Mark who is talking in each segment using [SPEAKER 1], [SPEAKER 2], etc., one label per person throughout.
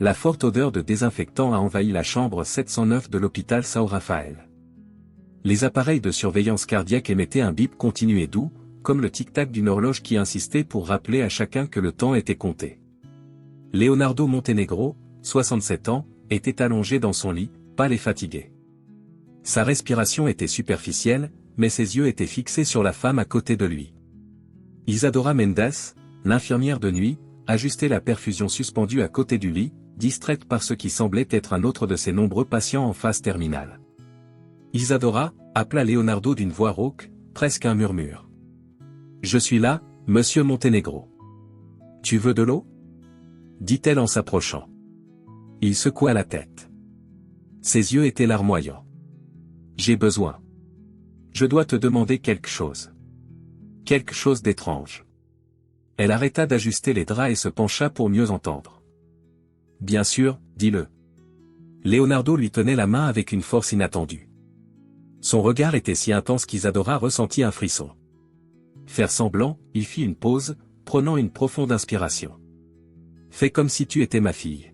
[SPEAKER 1] La forte odeur de désinfectant a envahi la chambre 709 de l'hôpital São Rafael. Les appareils de surveillance cardiaque émettaient un bip continu et doux, comme le tic-tac d'une horloge qui insistait pour rappeler à chacun que le temps était compté. Leonardo Montenegro, 67 ans, était allongé dans son lit, pâle et fatigué. Sa respiration était superficielle, mais ses yeux étaient fixés sur la femme à côté de lui. Isadora Mendes, l'infirmière de nuit, ajustait la perfusion suspendue à côté du lit, distraite par ce qui semblait être un autre de ses nombreux patients en phase terminale. Isadora, appela Leonardo d'une voix rauque, presque un murmure. « Je suis là, monsieur Montenegro. Tu veux de l'eau » dit-elle en s'approchant. Il secoua la tête. Ses yeux étaient larmoyants. « J'ai besoin. Je dois te demander quelque chose. Quelque chose d'étrange. » Elle arrêta d'ajuster les draps et se pencha pour mieux entendre. « Bien sûr, dis-le. » Leonardo lui tenait la main avec une force inattendue. Son regard était si intense qu'Isadora ressentit un frisson. Faire semblant, il fit une pause, prenant une profonde inspiration. « Fais comme si tu étais ma fille. »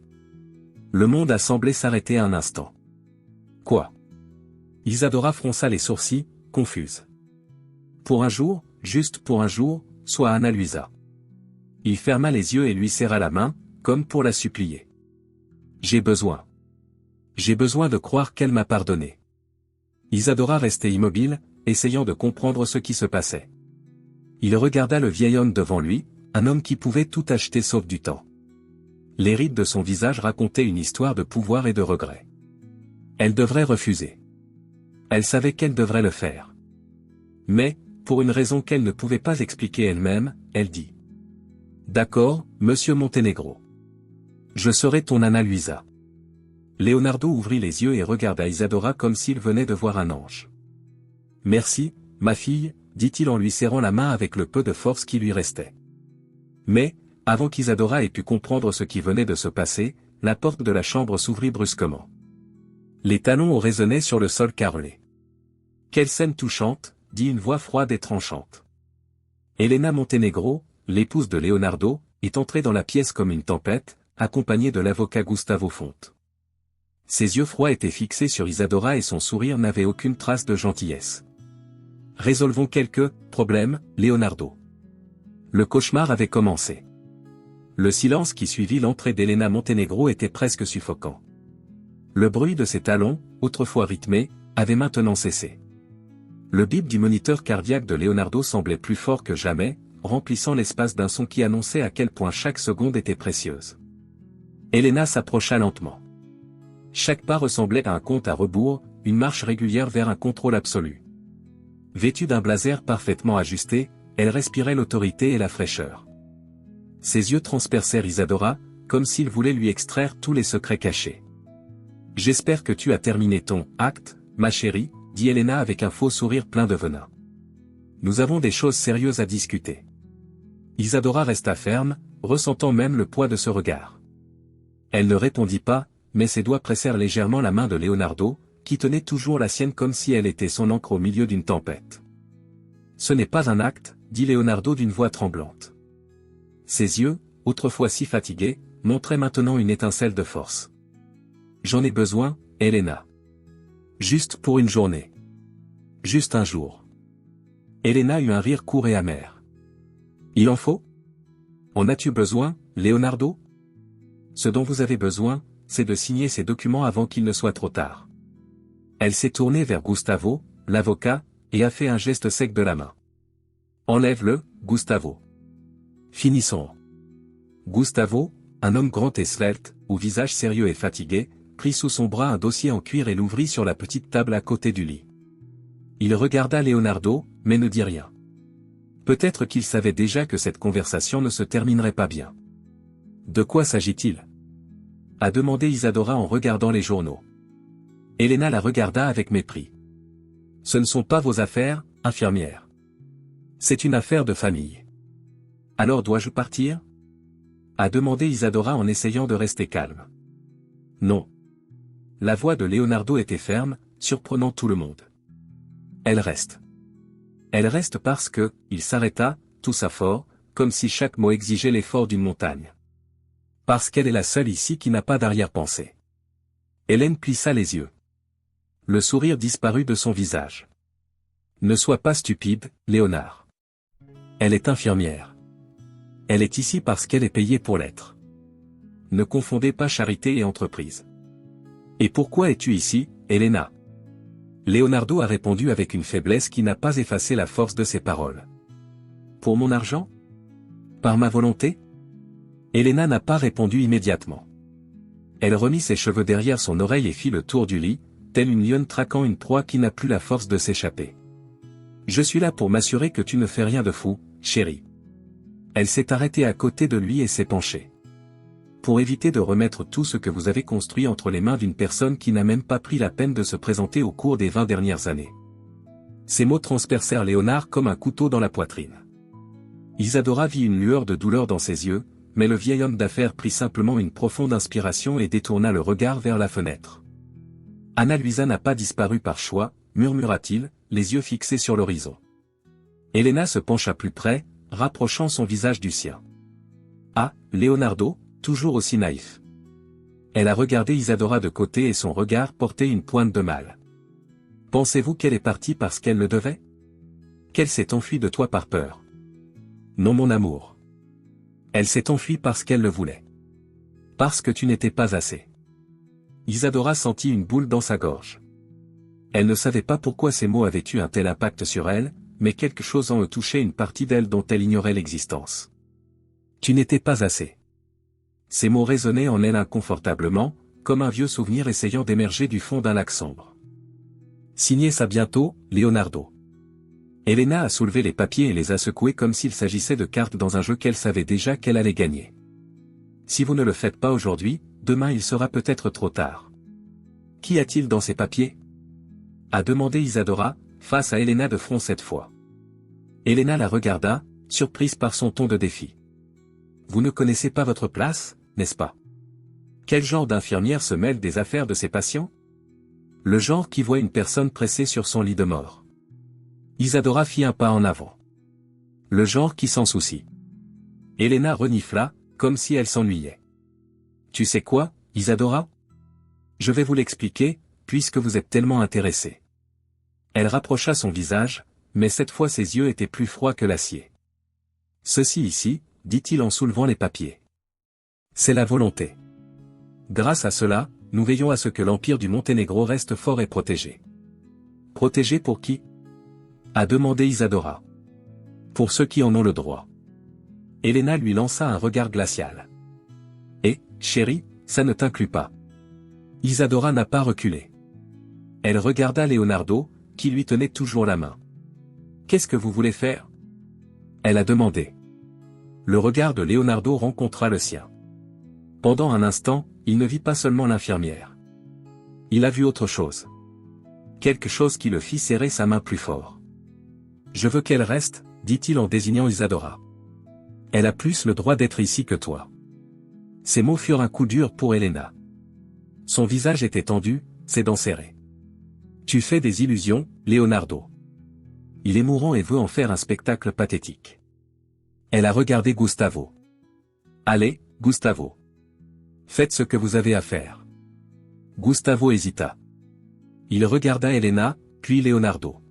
[SPEAKER 1] Le monde a semblé s'arrêter un instant. « Quoi ?» Isadora fronça les sourcils, confuse. « Pour un jour, juste pour un jour, sois Ana Luisa. » Il ferma les yeux et lui serra la main, comme pour la supplier. « J'ai besoin. J'ai besoin de croire qu'elle m'a pardonné. » Isadora restait immobile, essayant de comprendre ce qui se passait. Il regarda le vieil homme devant lui, un homme qui pouvait tout acheter sauf du temps. Les rides de son visage racontaient une histoire de pouvoir et de regret. Elle devrait refuser. Elle savait qu'elle devrait le faire. Mais, pour une raison qu'elle ne pouvait pas expliquer elle-même, elle dit. « D'accord, monsieur Montenegro. Je serai ton Ana Luisa. » Leonardo ouvrit les yeux et regarda Isadora comme s'il venait de voir un ange. « Merci, ma fille, » dit-il en lui serrant la main avec le peu de force qui lui restait. Mais, avant qu'Isadora ait pu comprendre ce qui venait de se passer, la porte de la chambre s'ouvrit brusquement. Les talons résonnaient sur le sol carrelé. « Quelle scène touchante !» dit une voix froide et tranchante. Elena Montenegro, l'épouse de Leonardo, est entrée dans la pièce comme une tempête, accompagnée de l'avocat Gustavo Fonte. Ses yeux froids étaient fixés sur Isadora et son sourire n'avait aucune trace de gentillesse. « Résolvons quelques problèmes, Leonardo. » Le cauchemar avait commencé. Le silence qui suivit l'entrée d'Elena Montenegro était presque suffocant. Le bruit de ses talons, autrefois rythmé, avait maintenant cessé. Le bip du moniteur cardiaque de Leonardo semblait plus fort que jamais, remplissant l'espace d'un son qui annonçait à quel point chaque seconde était précieuse. Elena s'approcha lentement. Chaque pas ressemblait à un compte à rebours, une marche régulière vers un contrôle absolu. Vêtue d'un blazer parfaitement ajusté, elle respirait l'autorité et la fraîcheur. Ses yeux transpercèrent Isadora, comme s'il voulait lui extraire tous les secrets cachés. « J'espère que tu as terminé ton acte, ma chérie, » dit Elena avec un faux sourire plein de venin. « Nous avons des choses sérieuses à discuter. » Isadora resta ferme, ressentant même le poids de ce regard. Elle ne répondit pas, mais ses doigts pressèrent légèrement la main de Leonardo, qui tenait toujours la sienne comme si elle était son ancre au milieu d'une tempête. « Ce n'est pas un acte, » dit Leonardo d'une voix tremblante. Ses yeux, autrefois si fatigués, montraient maintenant une étincelle de force. « J'en ai besoin, Elena. Juste pour une journée. Juste un jour. » Elena eut un rire court et amer. « Il en faut ? En as-tu besoin, Leonardo ? Ce dont vous avez besoin, c'est de signer ces documents avant qu'il ne soit trop tard. » Elle s'est tournée vers Gustavo, l'avocat, et a fait un geste sec de la main. « Enlève-le, Gustavo. Finissons. » Gustavo, un homme grand et svelte, au visage sérieux et fatigué, prit sous son bras un dossier en cuir et l'ouvrit sur la petite table à côté du lit. Il regarda Leonardo, mais ne dit rien. Peut-être qu'il savait déjà que cette conversation ne se terminerait pas bien. « De quoi s'agit-il » a demandé Isadora en regardant les journaux. Elena la regarda avec mépris. « Ce ne sont pas vos affaires, infirmière. C'est une affaire de famille. » « Alors dois-je partir » a demandé Isadora en essayant de rester calme. « Non. » La voix de Leonardo était ferme, surprenant tout le monde. « Elle reste. Elle reste parce que, » il s'arrêta, toussa fort, comme si chaque mot exigeait l'effort d'une montagne. « Parce qu'elle est la seule ici qui n'a pas d'arrière-pensée. Hélène plissa les yeux. Le sourire disparut de son visage. Ne sois pas stupide, Léonard. Elle est infirmière. Elle est ici parce qu'elle est payée pour l'être. Ne confondez pas charité et entreprise. Et pourquoi es-tu ici, Helena? Leonardo a répondu avec une faiblesse qui n'a pas effacé la force de ses paroles. Pour mon argent? Par ma volonté? Helena n'a pas répondu immédiatement. Elle remit ses cheveux derrière son oreille et fit le tour du lit, telle une lionne traquant une proie qui n'a plus la force de s'échapper. Je suis là pour m'assurer que tu ne fais rien de fou, chérie. Elle s'est arrêtée à côté de lui et s'est penchée. Pour éviter de remettre tout ce que vous avez construit entre les mains d'une personne qui n'a même pas pris la peine de se présenter au cours des 20 dernières années. Ces mots transpercèrent Léonard comme un couteau dans la poitrine. Isadora vit une lueur de douleur dans ses yeux, mais le vieil homme d'affaires prit simplement une profonde inspiration et détourna le regard vers la fenêtre. Anna Luisa n'a pas disparu par choix, murmura-t-il, les yeux fixés sur l'horizon. Helena se pencha plus près, rapprochant son visage du sien. Ah, Leonardo, toujours aussi naïf. Elle a regardé Isadora de côté et son regard portait une pointe de mal. Pensez-vous qu'elle est partie parce qu'elle le devait? Qu'elle s'est enfuie de toi par peur? Non mon amour. Elle s'est enfuie parce qu'elle le voulait. Parce que tu n'étais pas assez. Isadora sentit une boule dans sa gorge. Elle ne savait pas pourquoi ces mots avaient eu un tel impact sur elle, mais quelque chose en eux touchait une partie d'elle dont elle ignorait l'existence. Tu n'étais pas assez. Ces mots résonnaient en elle inconfortablement, comme un vieux souvenir essayant d'émerger du fond d'un lac sombre. Signez ça bientôt, Leonardo. Helena a soulevé les papiers et les a secoués comme s'il s'agissait de cartes dans un jeu qu'elle savait déjà qu'elle allait gagner. Si vous ne le faites pas aujourd'hui, demain il sera peut-être trop tard. Qu'y a-t-il dans ces papiers? A demandé Isadora, face à Helena de front cette fois. Helena la regarda, surprise par son ton de défi. Vous ne connaissez pas votre place, n'est-ce pas? Quel genre d'infirmière se mêle des affaires de ses patients? Le genre qui voit une personne pressée sur son lit de mort. Isadora fit un pas en avant. Le genre qui s'en soucie. Helena renifla, comme si elle s'ennuyait. Tu sais quoi, Isadora? Je vais vous l'expliquer, puisque vous êtes tellement intéressée. Elle rapprocha son visage, mais cette fois ses yeux étaient plus froids que l'acier. Ceci ici, dit-il en soulevant les papiers. C'est la volonté. Grâce à cela, nous veillons à ce que l'empire du Monténégro reste fort et protégé. Protégé pour qui? A demandé Isadora. Pour ceux qui en ont le droit. Helena lui lança un regard glacial. Et, chérie, ça ne t'inclut pas. Isadora n'a pas reculé. Elle regarda Leonardo, qui lui tenait toujours la main. Qu'est-ce que vous voulez faire? Elle a demandé. Le regard de Leonardo rencontra le sien. Pendant un instant, il ne vit pas seulement l'infirmière. Il a vu autre chose. Quelque chose qui le fit serrer sa main plus fort. Je veux qu'elle reste, dit-il en désignant Isadora. Elle a plus le droit d'être ici que toi. Ces mots furent un coup dur pour Helena. Son visage était tendu, ses dents serrées. Tu fais des illusions, Leonardo. Il est mourant et veut en faire un spectacle pathétique. Elle a regardé Gustavo. Allez, Gustavo. Faites ce que vous avez à faire. Gustavo hésita. Il regarda Helena, puis Leonardo.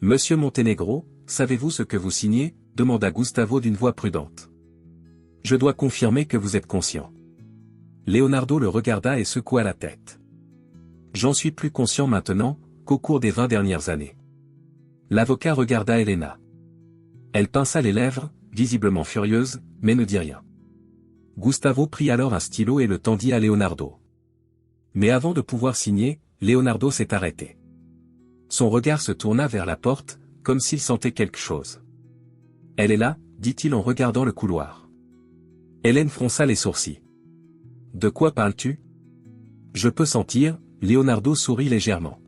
[SPEAKER 1] Monsieur Monténégro, savez-vous ce que vous signez? Demanda Gustavo d'une voix prudente. Je dois confirmer que vous êtes conscient. Leonardo le regarda et secoua la tête. J'en suis plus conscient maintenant, qu'au cours des 20 dernières années. L'avocat regarda Helena. Elle pinça les lèvres, visiblement furieuse, mais ne dit rien. Gustavo prit alors un stylo et le tendit à Leonardo. Mais avant de pouvoir signer, Leonardo s'est arrêté. Son regard se tourna vers la porte, comme s'il sentait quelque chose. Elle est là, dit-il en regardant le couloir. Hélène fronça les sourcils. De quoi parles-tu? Je peux sentir, Leonardo sourit légèrement.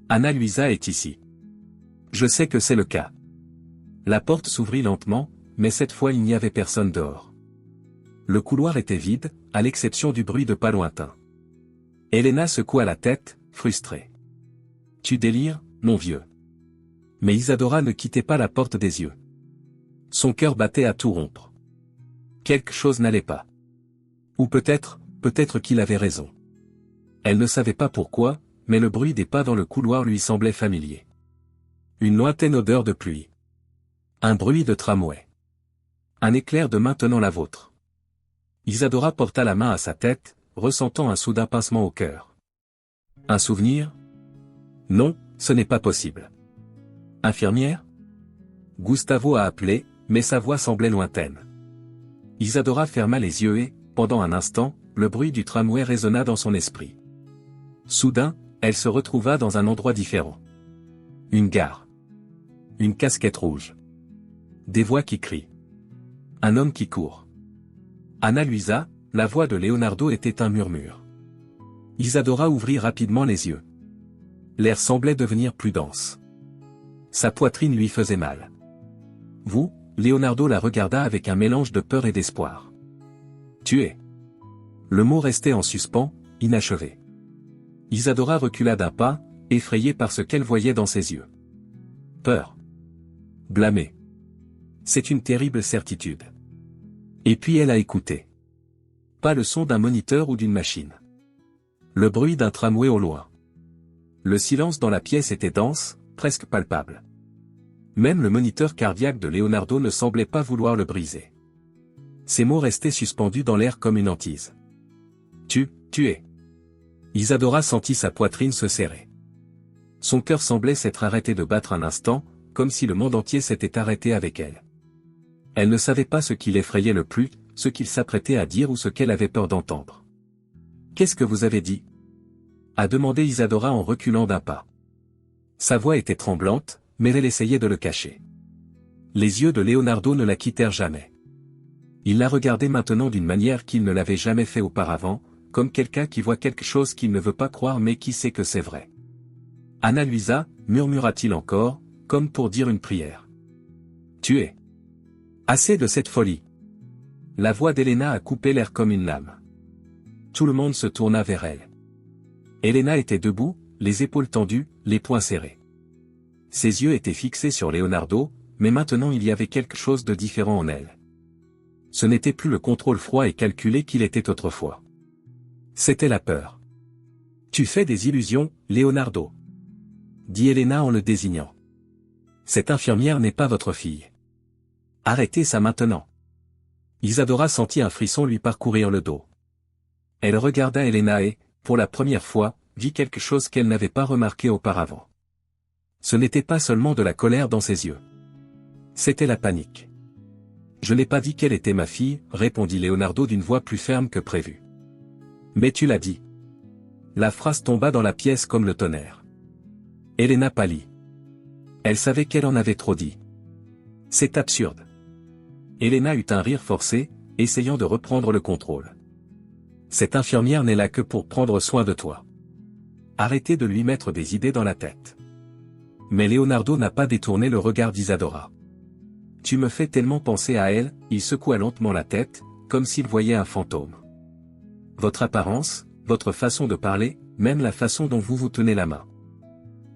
[SPEAKER 1] Anna Luisa est ici. Je sais que c'est le cas. La porte s'ouvrit lentement, mais cette fois il n'y avait personne dehors. Le couloir était vide, à l'exception du bruit de pas lointain. Helena secoua la tête, frustrée. Tu délires, mon vieux. Mais Isadora ne quittait pas la porte des yeux. Son cœur battait à tout rompre. Quelque chose n'allait pas. Ou peut-être qu'il avait raison. Elle ne savait pas pourquoi, mais le bruit des pas dans le couloir lui semblait familier. Une lointaine odeur de pluie. Un bruit de tramway. Un éclair de main tenant la vôtre. Isadora porta la main à sa tête, ressentant un soudain pincement au cœur. Un souvenir? Non, ce n'est pas possible. Infirmière? Gustavo a appelé, mais sa voix semblait lointaine. Isadora ferma les yeux et, pendant un instant, le bruit du tramway résonna dans son esprit. Soudain, elle se retrouva dans un endroit différent. Une gare. Une casquette rouge. Des voix qui crient. Un homme qui court. Ana Luisa, la voix de Leonardo était un murmure. Isadora ouvrit rapidement les yeux. L'air semblait devenir plus dense. Sa poitrine lui faisait mal. Vous, Leonardo la regarda avec un mélange de peur et d'espoir. Tué. Le mot restait en suspens, inachevé. Isadora recula d'un pas, effrayée par ce qu'elle voyait dans ses yeux. Peur. Blâmée. C'est une terrible certitude. Et puis elle a écouté. Pas le son d'un moniteur ou d'une machine. Le bruit d'un tramway au loin. Le silence dans la pièce était dense, presque palpable. Même le moniteur cardiaque de Leonardo ne semblait pas vouloir le briser. Ces mots restaient suspendus dans l'air comme une hantise. Tué. Isadora sentit sa poitrine se serrer. Son cœur semblait s'être arrêté de battre un instant, comme si le monde entier s'était arrêté avec elle. Elle ne savait pas ce qui l'effrayait le plus, ce qu'il s'apprêtait à dire ou ce qu'elle avait peur d'entendre. « Qu'est-ce que vous avez dit ?» a demandé Isadora en reculant d'un pas. Sa voix était tremblante, mais elle essayait de le cacher. Les yeux de Leonardo ne la quittèrent jamais. Il la regardait maintenant d'une manière qu'il ne l'avait jamais fait auparavant, comme quelqu'un qui voit quelque chose qu'il ne veut pas croire mais qui sait que c'est vrai. « Ana Luisa, murmura-t-il encore, comme pour dire une prière. « Tué. Assez de cette folie. » La voix d'Elena a coupé l'air comme une lame. Tout le monde se tourna vers elle. Elena était debout, les épaules tendues, les poings serrés. Ses yeux étaient fixés sur Leonardo, mais maintenant il y avait quelque chose de différent en elle. Ce n'était plus le contrôle froid et calculé qu'il était autrefois. C'était la peur. « Tu fais des illusions, Leonardo. » dit Elena en le désignant. « Cette infirmière n'est pas votre fille. Arrêtez ça maintenant. » Isadora sentit un frisson lui parcourir le dos. Elle regarda Elena et, pour la première fois, vit quelque chose qu'elle n'avait pas remarqué auparavant. Ce n'était pas seulement de la colère dans ses yeux. C'était la panique. « Je n'ai pas dit qu'elle était ma fille, » répondit Leonardo d'une voix plus ferme que prévu. « Mais tu l'as dit. » La phrase tomba dans la pièce comme le tonnerre. Elena pâlit. Elle savait qu'elle en avait trop dit. « C'est absurde. » Elena eut un rire forcé, essayant de reprendre le contrôle. « Cette infirmière n'est là que pour prendre soin de toi. Arrêtez de lui mettre des idées dans la tête. » Mais Leonardo n'a pas détourné le regard d'Isadora. « Tu me fais tellement penser à elle », il secoua lentement la tête, comme s'il voyait un fantôme. « Votre apparence, votre façon de parler, même la façon dont vous vous tenez la main.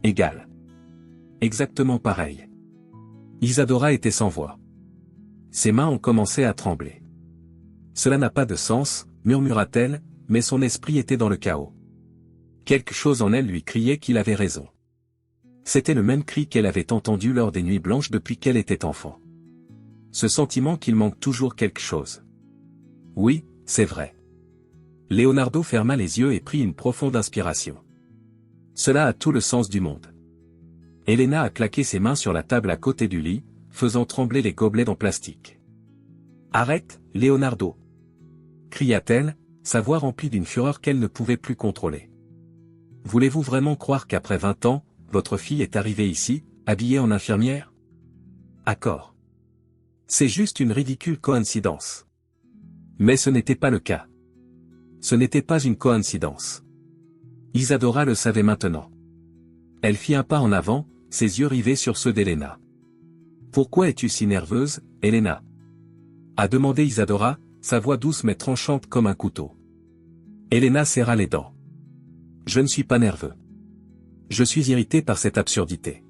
[SPEAKER 1] Égal. Exactement pareil. » Isadora était sans voix. Ses mains ont commencé à trembler. « Cela n'a pas de sens, » murmura-t-elle, mais son esprit était dans le chaos. Quelque chose en elle lui criait qu'il avait raison. C'était le même cri qu'elle avait entendu lors des nuits blanches depuis qu'elle était enfant. Ce sentiment qu'il manque toujours quelque chose. Oui, c'est vrai. Leonardo ferma les yeux et prit une profonde inspiration. Cela a tout le sens du monde. Elena a claqué ses mains sur la table à côté du lit, faisant trembler les gobelets en plastique. « Arrête, Leonardo !» cria-t-elle, sa voix remplie d'une fureur qu'elle ne pouvait plus contrôler. « Voulez-vous vraiment croire qu'après 20 ans, votre fille est arrivée ici, habillée en infirmière? Accord. C'est juste une ridicule coïncidence. » Mais ce n'était pas le cas. Ce n'était pas une coïncidence. Isadora le savait maintenant. Elle fit un pas en avant, ses yeux rivés sur ceux d'Elena. « Pourquoi es-tu si nerveuse, Elena ?» a demandé Isadora, sa voix douce mais tranchante comme un couteau. Elena serra les dents. « Je ne suis pas nerveux. Je suis irrité par cette absurdité.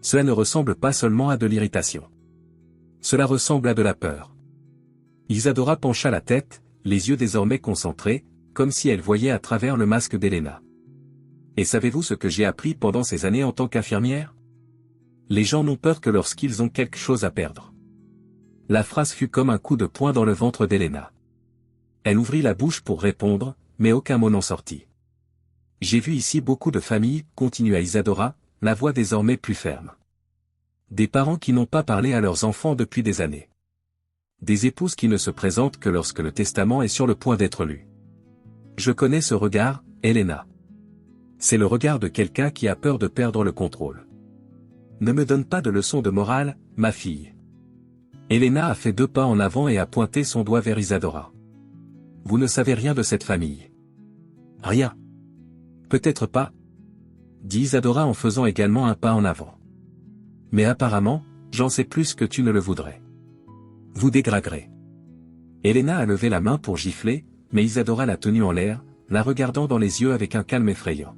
[SPEAKER 1] Cela ne ressemble pas seulement à de l'irritation. Cela ressemble à de la peur. » Isadora pencha la tête, les yeux désormais concentrés, comme si elle voyait à travers le masque d'Elena. Et savez-vous ce que j'ai appris pendant ces années en tant qu'infirmière? Les gens n'ont peur que lorsqu'ils ont quelque chose à perdre. La phrase fut comme un coup de poing dans le ventre d'Elena. Elle ouvrit la bouche pour répondre, mais aucun mot n'en sortit. J'ai vu ici beaucoup de familles, continua Isadora, la voix désormais plus ferme. Des parents qui n'ont pas parlé à leurs enfants depuis des années. Des épouses qui ne se présentent que lorsque le testament est sur le point d'être lu. Je connais ce regard, Elena. C'est le regard de quelqu'un qui a peur de perdre le contrôle. Ne me donne pas de leçons de morale, ma fille. Elena a fait 2 pas en avant et a pointé son doigt vers Isadora. Vous ne savez rien de cette famille. Rien. Peut-être pas, dit Isadora en faisant également un pas en avant. Mais apparemment, j'en sais plus que tu ne le voudrais. Vous dégraguerez. Elena a levé la main pour gifler, mais Isadora l'a tenue en l'air, la regardant dans les yeux avec un calme effrayant.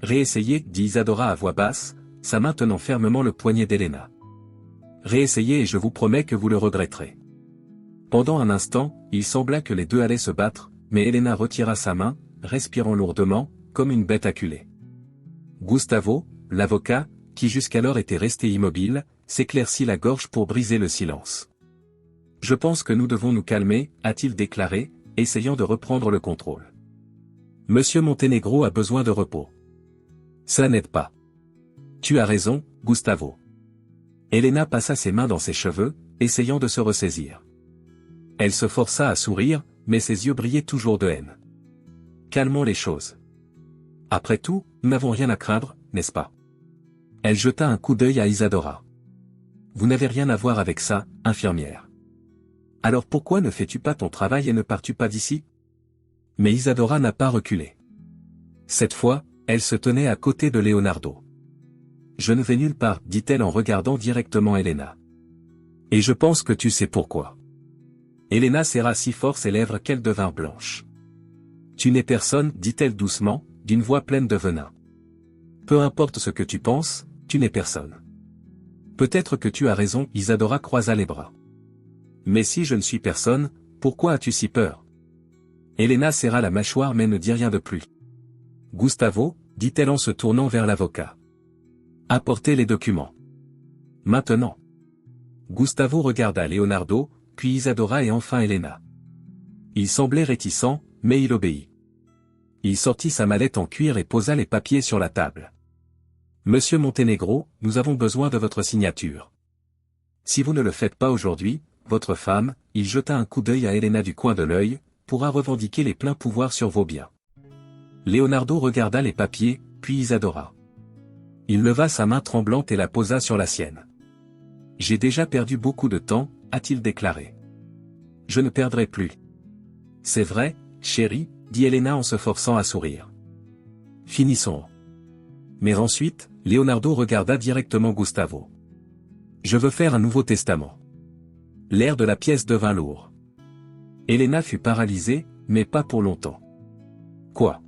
[SPEAKER 1] Réessayez, dit Isadora à voix basse, sa main tenant fermement le poignet d'Elena. Réessayez et je vous promets que vous le regretterez. Pendant un instant, il sembla que les deux allaient se battre, mais Elena retira sa main, respirant lourdement, comme une bête acculée. Gustavo, l'avocat, qui jusqu'alors était resté immobile, s'éclaircit la gorge pour briser le silence. Je pense que nous devons nous calmer, a-t-il déclaré, essayant de reprendre le contrôle. Monsieur Montenegro a besoin de repos. Ça n'aide pas. Tu as raison, Gustavo. Elena passa ses mains dans ses cheveux, essayant de se ressaisir. Elle se força à sourire, mais ses yeux brillaient toujours de haine. Calmons les choses. Après tout, nous n'avons rien à craindre, n'est-ce pas? Elle jeta un coup d'œil à Isadora. Vous n'avez rien à voir avec ça, infirmière. Alors pourquoi ne fais-tu pas ton travail et ne pars-tu pas d'ici? Mais Isadora n'a pas reculé. Cette fois, elle se tenait à côté de Leonardo. Je ne vais nulle part, dit-elle en regardant directement Elena. Et je pense que tu sais pourquoi. Elena serra si fort ses lèvres qu'elles devinrent blanches. Tu n'es personne, dit-elle doucement, d'une voix pleine de venin. Peu importe ce que tu penses, tu n'es personne. Peut-être que tu as raison, Isadora croisa les bras. Mais si je ne suis personne, pourquoi as-tu si peur? Elena serra la mâchoire mais ne dit rien de plus. Gustavo, dit-elle en se tournant vers l'avocat. Apportez les documents. Maintenant. Gustavo regarda Leonardo, puis Isadora et enfin Elena. Il semblait réticent, mais il obéit. Il sortit sa mallette en cuir et posa les papiers sur la table. Monsieur Montenegro, nous avons besoin de votre signature. Si vous ne le faites pas aujourd'hui, votre femme, il jeta un coup d'œil à Elena du coin de l'œil, pourra revendiquer les pleins pouvoirs sur vos biens. Leonardo regarda les papiers, puis Isadora. Il leva sa main tremblante et la posa sur la sienne. J'ai déjà perdu beaucoup de temps, a-t-il déclaré. Je ne perdrai plus. C'est vrai, chérie, dit Elena en se forçant à sourire. Finissons. Mais ensuite, Leonardo regarda directement Gustavo. Je veux faire un nouveau testament. L'air de la pièce devint lourd. Elena fut paralysée, mais pas pour longtemps. Quoi?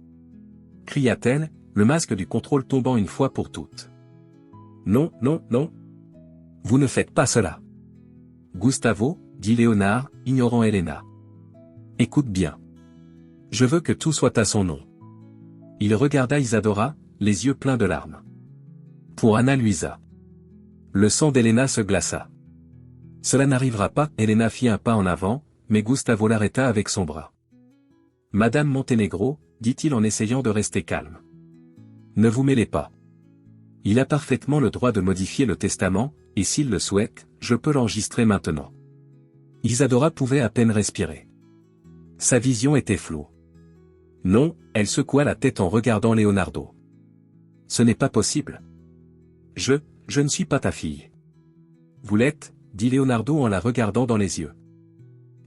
[SPEAKER 1] Cria-t-elle, le masque du contrôle tombant une fois pour toutes. Non, non, non. Vous ne faites pas cela. Gustavo, dit Léonard, ignorant Elena. Écoute bien. Je veux que tout soit à son nom. Il regarda Isadora, les yeux pleins de larmes. Pour Anna Luisa. Le sang d'Elena se glaça. Cela n'arrivera pas, Elena fit un pas en avant, mais Gustavo l'arrêta avec son bras. Madame Montenegro, dit-il en essayant de rester calme. Ne vous mêlez pas. Il a parfaitement le droit de modifier le testament, et s'il le souhaite, je peux l'enregistrer maintenant. Isadora pouvait à peine respirer. Sa vision était floue. Non, elle secoua la tête en regardant Leonardo. Ce n'est pas possible. Je ne suis pas ta fille. Vous l'êtes, dit Leonardo en la regardant dans les yeux.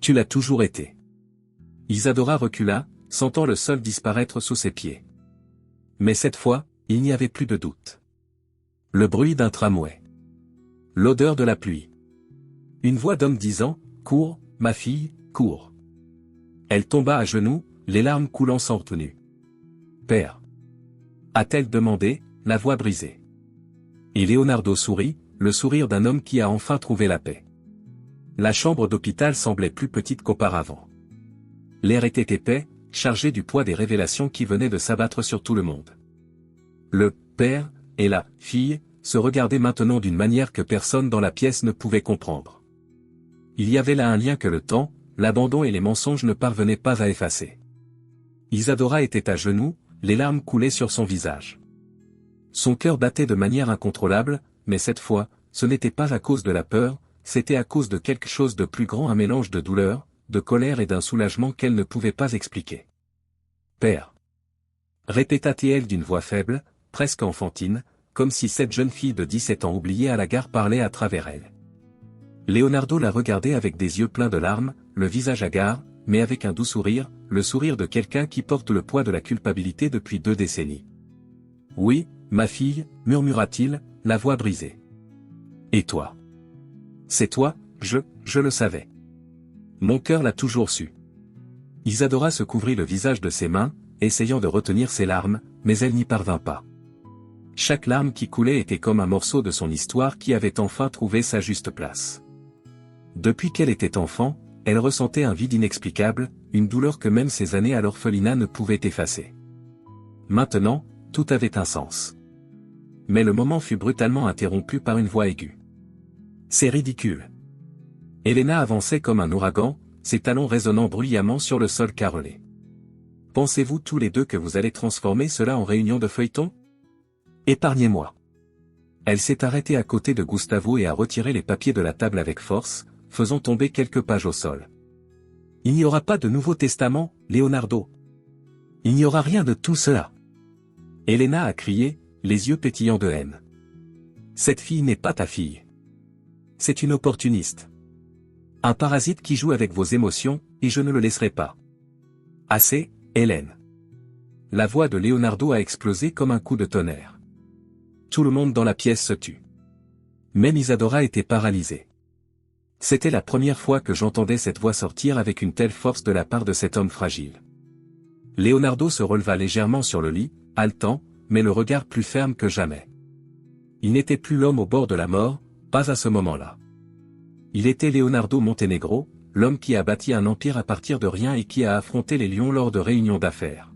[SPEAKER 1] Tu l'as toujours été. Isadora recula, sentant le sol disparaître sous ses pieds. Mais cette fois, il n'y avait plus de doute. Le bruit d'un tramway. L'odeur de la pluie. Une voix d'homme disant, « Cours, ma fille, cours !» Elle tomba à genoux, les larmes coulant sans retenue. « Père » a-t-elle demandé, la voix brisée. Et Leonardo sourit, le sourire d'un homme qui a enfin trouvé la paix. La chambre d'hôpital semblait plus petite qu'auparavant. L'air était épais, chargé du poids des révélations qui venaient de s'abattre sur tout le monde. Le père et la fille se regardaient maintenant d'une manière que personne dans la pièce ne pouvait comprendre. Il y avait là un lien que le temps, l'abandon et les mensonges ne parvenaient pas à effacer. Isadora était à genoux, les larmes coulaient sur son visage. Son cœur battait de manière incontrôlable, mais cette fois, ce n'était pas à cause de la peur, c'était à cause de quelque chose de plus grand, un mélange de douleur, de colère et d'un soulagement qu'elle ne pouvait pas expliquer. « Père » répéta-t-elle d'une voix faible, presque enfantine, comme si cette jeune fille de 17 ans oubliée à la gare parlait à travers elle. Leonardo la regardait avec des yeux pleins de larmes, le visage hagard, mais avec un doux sourire, le sourire de quelqu'un qui porte le poids de la culpabilité depuis 2 décennies. « Oui, ma fille, murmura-t-il, la voix brisée. « Et toi ? C'est toi, je le savais. Mon cœur l'a toujours su. » Isadora se couvrit le visage de ses mains, essayant de retenir ses larmes, mais elle n'y parvint pas. Chaque larme qui coulait était comme un morceau de son histoire qui avait enfin trouvé sa juste place. Depuis qu'elle était enfant, elle ressentait un vide inexplicable, une douleur que même ses années à l'orphelinat ne pouvaient effacer. Maintenant, tout avait un sens. Mais le moment fut brutalement interrompu par une voix aiguë. « C'est ridicule. » Elena avançait comme un ouragan, ses talons résonnant bruyamment sur le sol carrelé. « Pensez-vous tous les deux que vous allez transformer cela en réunion de feuilleton ? Épargnez-moi. » Elle s'est arrêtée à côté de Gustavo et a retiré les papiers de la table avec force, faisant tomber quelques pages au sol. « Il n'y aura pas de Nouveau Testament, Leonardo. Il n'y aura rien de tout cela. » Elena a crié, les yeux pétillants de haine. « Cette fille n'est pas ta fille. C'est une opportuniste. Un parasite qui joue avec vos émotions, et je ne le laisserai pas. » « Assez, Hélène. » La voix de Leonardo a explosé comme un coup de tonnerre. Tout le monde dans la pièce se tut. Même Isadora était paralysée. C'était la première fois que j'entendais cette voix sortir avec une telle force de la part de cet homme fragile. Leonardo se releva légèrement sur le lit, haletant, mais le regard plus ferme que jamais. Il n'était plus l'homme au bord de la mort, pas à ce moment-là. Il était Leonardo Montenegro, l'homme qui a bâti un empire à partir de rien et qui a affronté les lions lors de réunions d'affaires.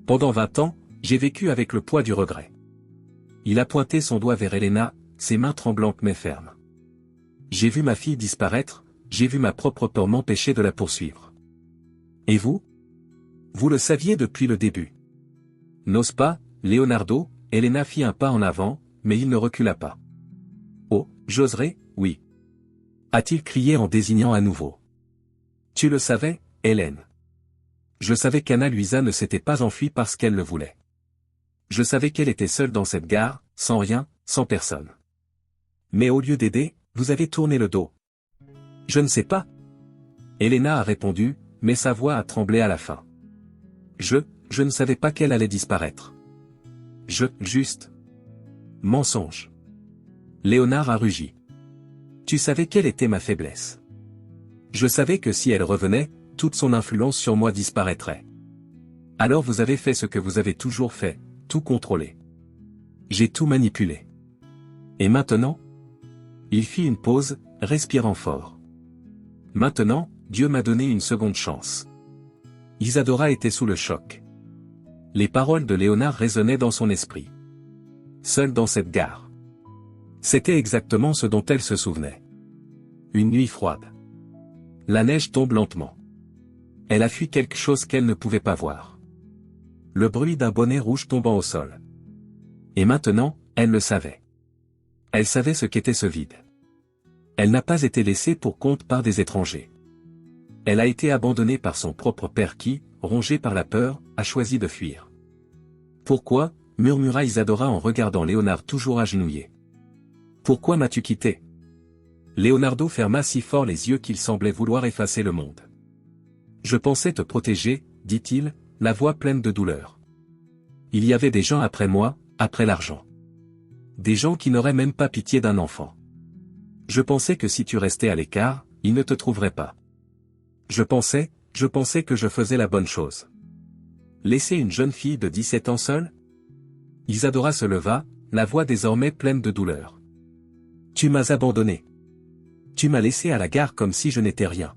[SPEAKER 1] Pendant 20 ans, j'ai vécu avec le poids du regret. Il a pointé son doigt vers Elena, ses mains tremblantes mais fermes. J'ai vu ma fille disparaître, j'ai vu ma propre peur m'empêcher de la poursuivre. Et vous ? Vous le saviez depuis le début. N'ose pas, Leonardo, Elena fit un pas en avant, mais il ne recula pas. Oh, j'oserais, oui. A-t-il crié en désignant à nouveau. Tu le savais, Hélène. Je savais qu'Anna Luisa ne s'était pas enfuie parce qu'elle le voulait. Je savais qu'elle était seule dans cette gare, sans rien, sans personne. Mais au lieu d'aider, vous avez tourné le dos. Je ne sais pas. Elena a répondu, mais sa voix a tremblé à la fin. Je ne savais pas qu'elle allait disparaître. Juste. Mensonge. Léonard a rugi. Tu savais quelle était ma faiblesse. Je savais que si elle revenait, toute son influence sur moi disparaîtrait. Alors vous avez fait ce que vous avez toujours fait, tout contrôlé. J'ai tout manipulé. Et maintenant ? Il fit une pause, respirant fort. Maintenant, Dieu m'a donné une seconde chance. Isadora était sous le choc. Les paroles de Léonard résonnaient dans son esprit. Seule dans cette gare. C'était exactement ce dont elle se souvenait. Une nuit froide. La neige tombe lentement. Elle a fui quelque chose qu'elle ne pouvait pas voir. Le bruit d'un bonnet rouge tombant au sol. Et maintenant, elle le savait. Elle savait ce qu'était ce vide. Elle n'a pas été laissée pour compte par des étrangers. Elle a été abandonnée par son propre père qui, rongé par la peur, a choisi de fuir. Pourquoi ? Murmura Isadora en regardant Léonard toujours agenouillé. Pourquoi m'as-tu quitté ? Leonardo ferma si fort les yeux qu'il semblait vouloir effacer le monde. Je pensais te protéger, dit-il, la voix pleine de douleur. Il y avait des gens après moi, après l'argent. Des gens qui n'auraient même pas pitié d'un enfant. Je pensais que si tu restais à l'écart, ils ne te trouveraient pas. Je pensais que je faisais la bonne chose. Laisser une jeune fille de 17 ans seule ? Isadora se leva, la voix désormais pleine de douleur. Tu m'as abandonné. Tu m'as laissé à la gare comme si je n'étais rien.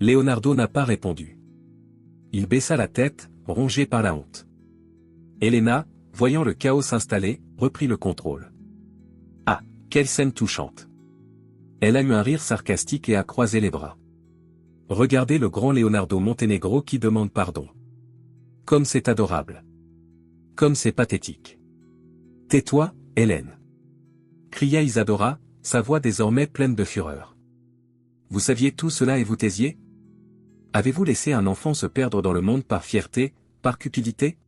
[SPEAKER 1] Leonardo n'a pas répondu. Il baissa la tête, rongé par la honte. Elena, voyant le chaos s'installer, reprit le contrôle. Ah, quelle scène touchante. Elle a eu un rire sarcastique et a croisé les bras. Regardez le grand Leonardo Montenegro qui demande pardon. Comme c'est adorable. Comme c'est pathétique. Tais-toi, Hélène. Cria Isadora, sa voix désormais pleine de fureur. Vous saviez tout cela et vous taisiez? Avez-vous laissé un enfant se perdre dans le monde par fierté, par cupidité?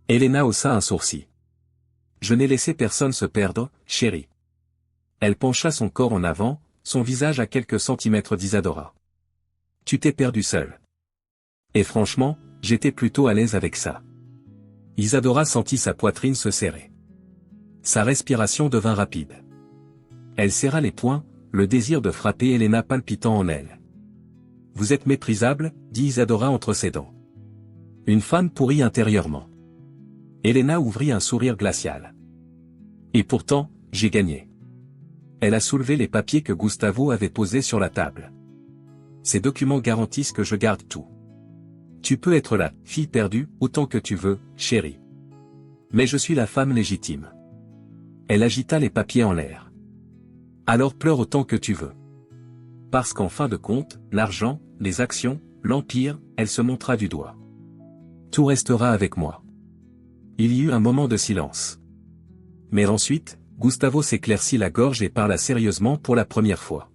[SPEAKER 1] Elena haussa un sourcil. Je n'ai laissé personne se perdre, chérie. Elle pencha son corps en avant, son visage à quelques centimètres d'Isadora. Tu t'es perdu seule. Et franchement, j'étais plutôt à l'aise avec ça. Isadora sentit sa poitrine se serrer. Sa respiration devint rapide. Elle serra les poings, le désir de frapper Elena palpitant en elle. Vous êtes méprisable, dit Isadora entre ses dents. Une femme pourrie intérieurement. Elena ouvrit un sourire glacial. Et pourtant, j'ai gagné. Elle a soulevé les papiers que Gustavo avait posés sur la table. Ces documents garantissent que je garde tout. Tu peux être la fille perdue autant que tu veux, chérie. Mais je suis la femme légitime. Elle agita les papiers en l'air. Alors pleure autant que tu veux. Parce qu'en fin de compte, l'argent, les actions, l'empire, elle se montra du doigt. Tout restera avec moi. Il y eut un moment de silence. Mais ensuite, Gustavo s'éclaircit la gorge et parla sérieusement pour la première fois.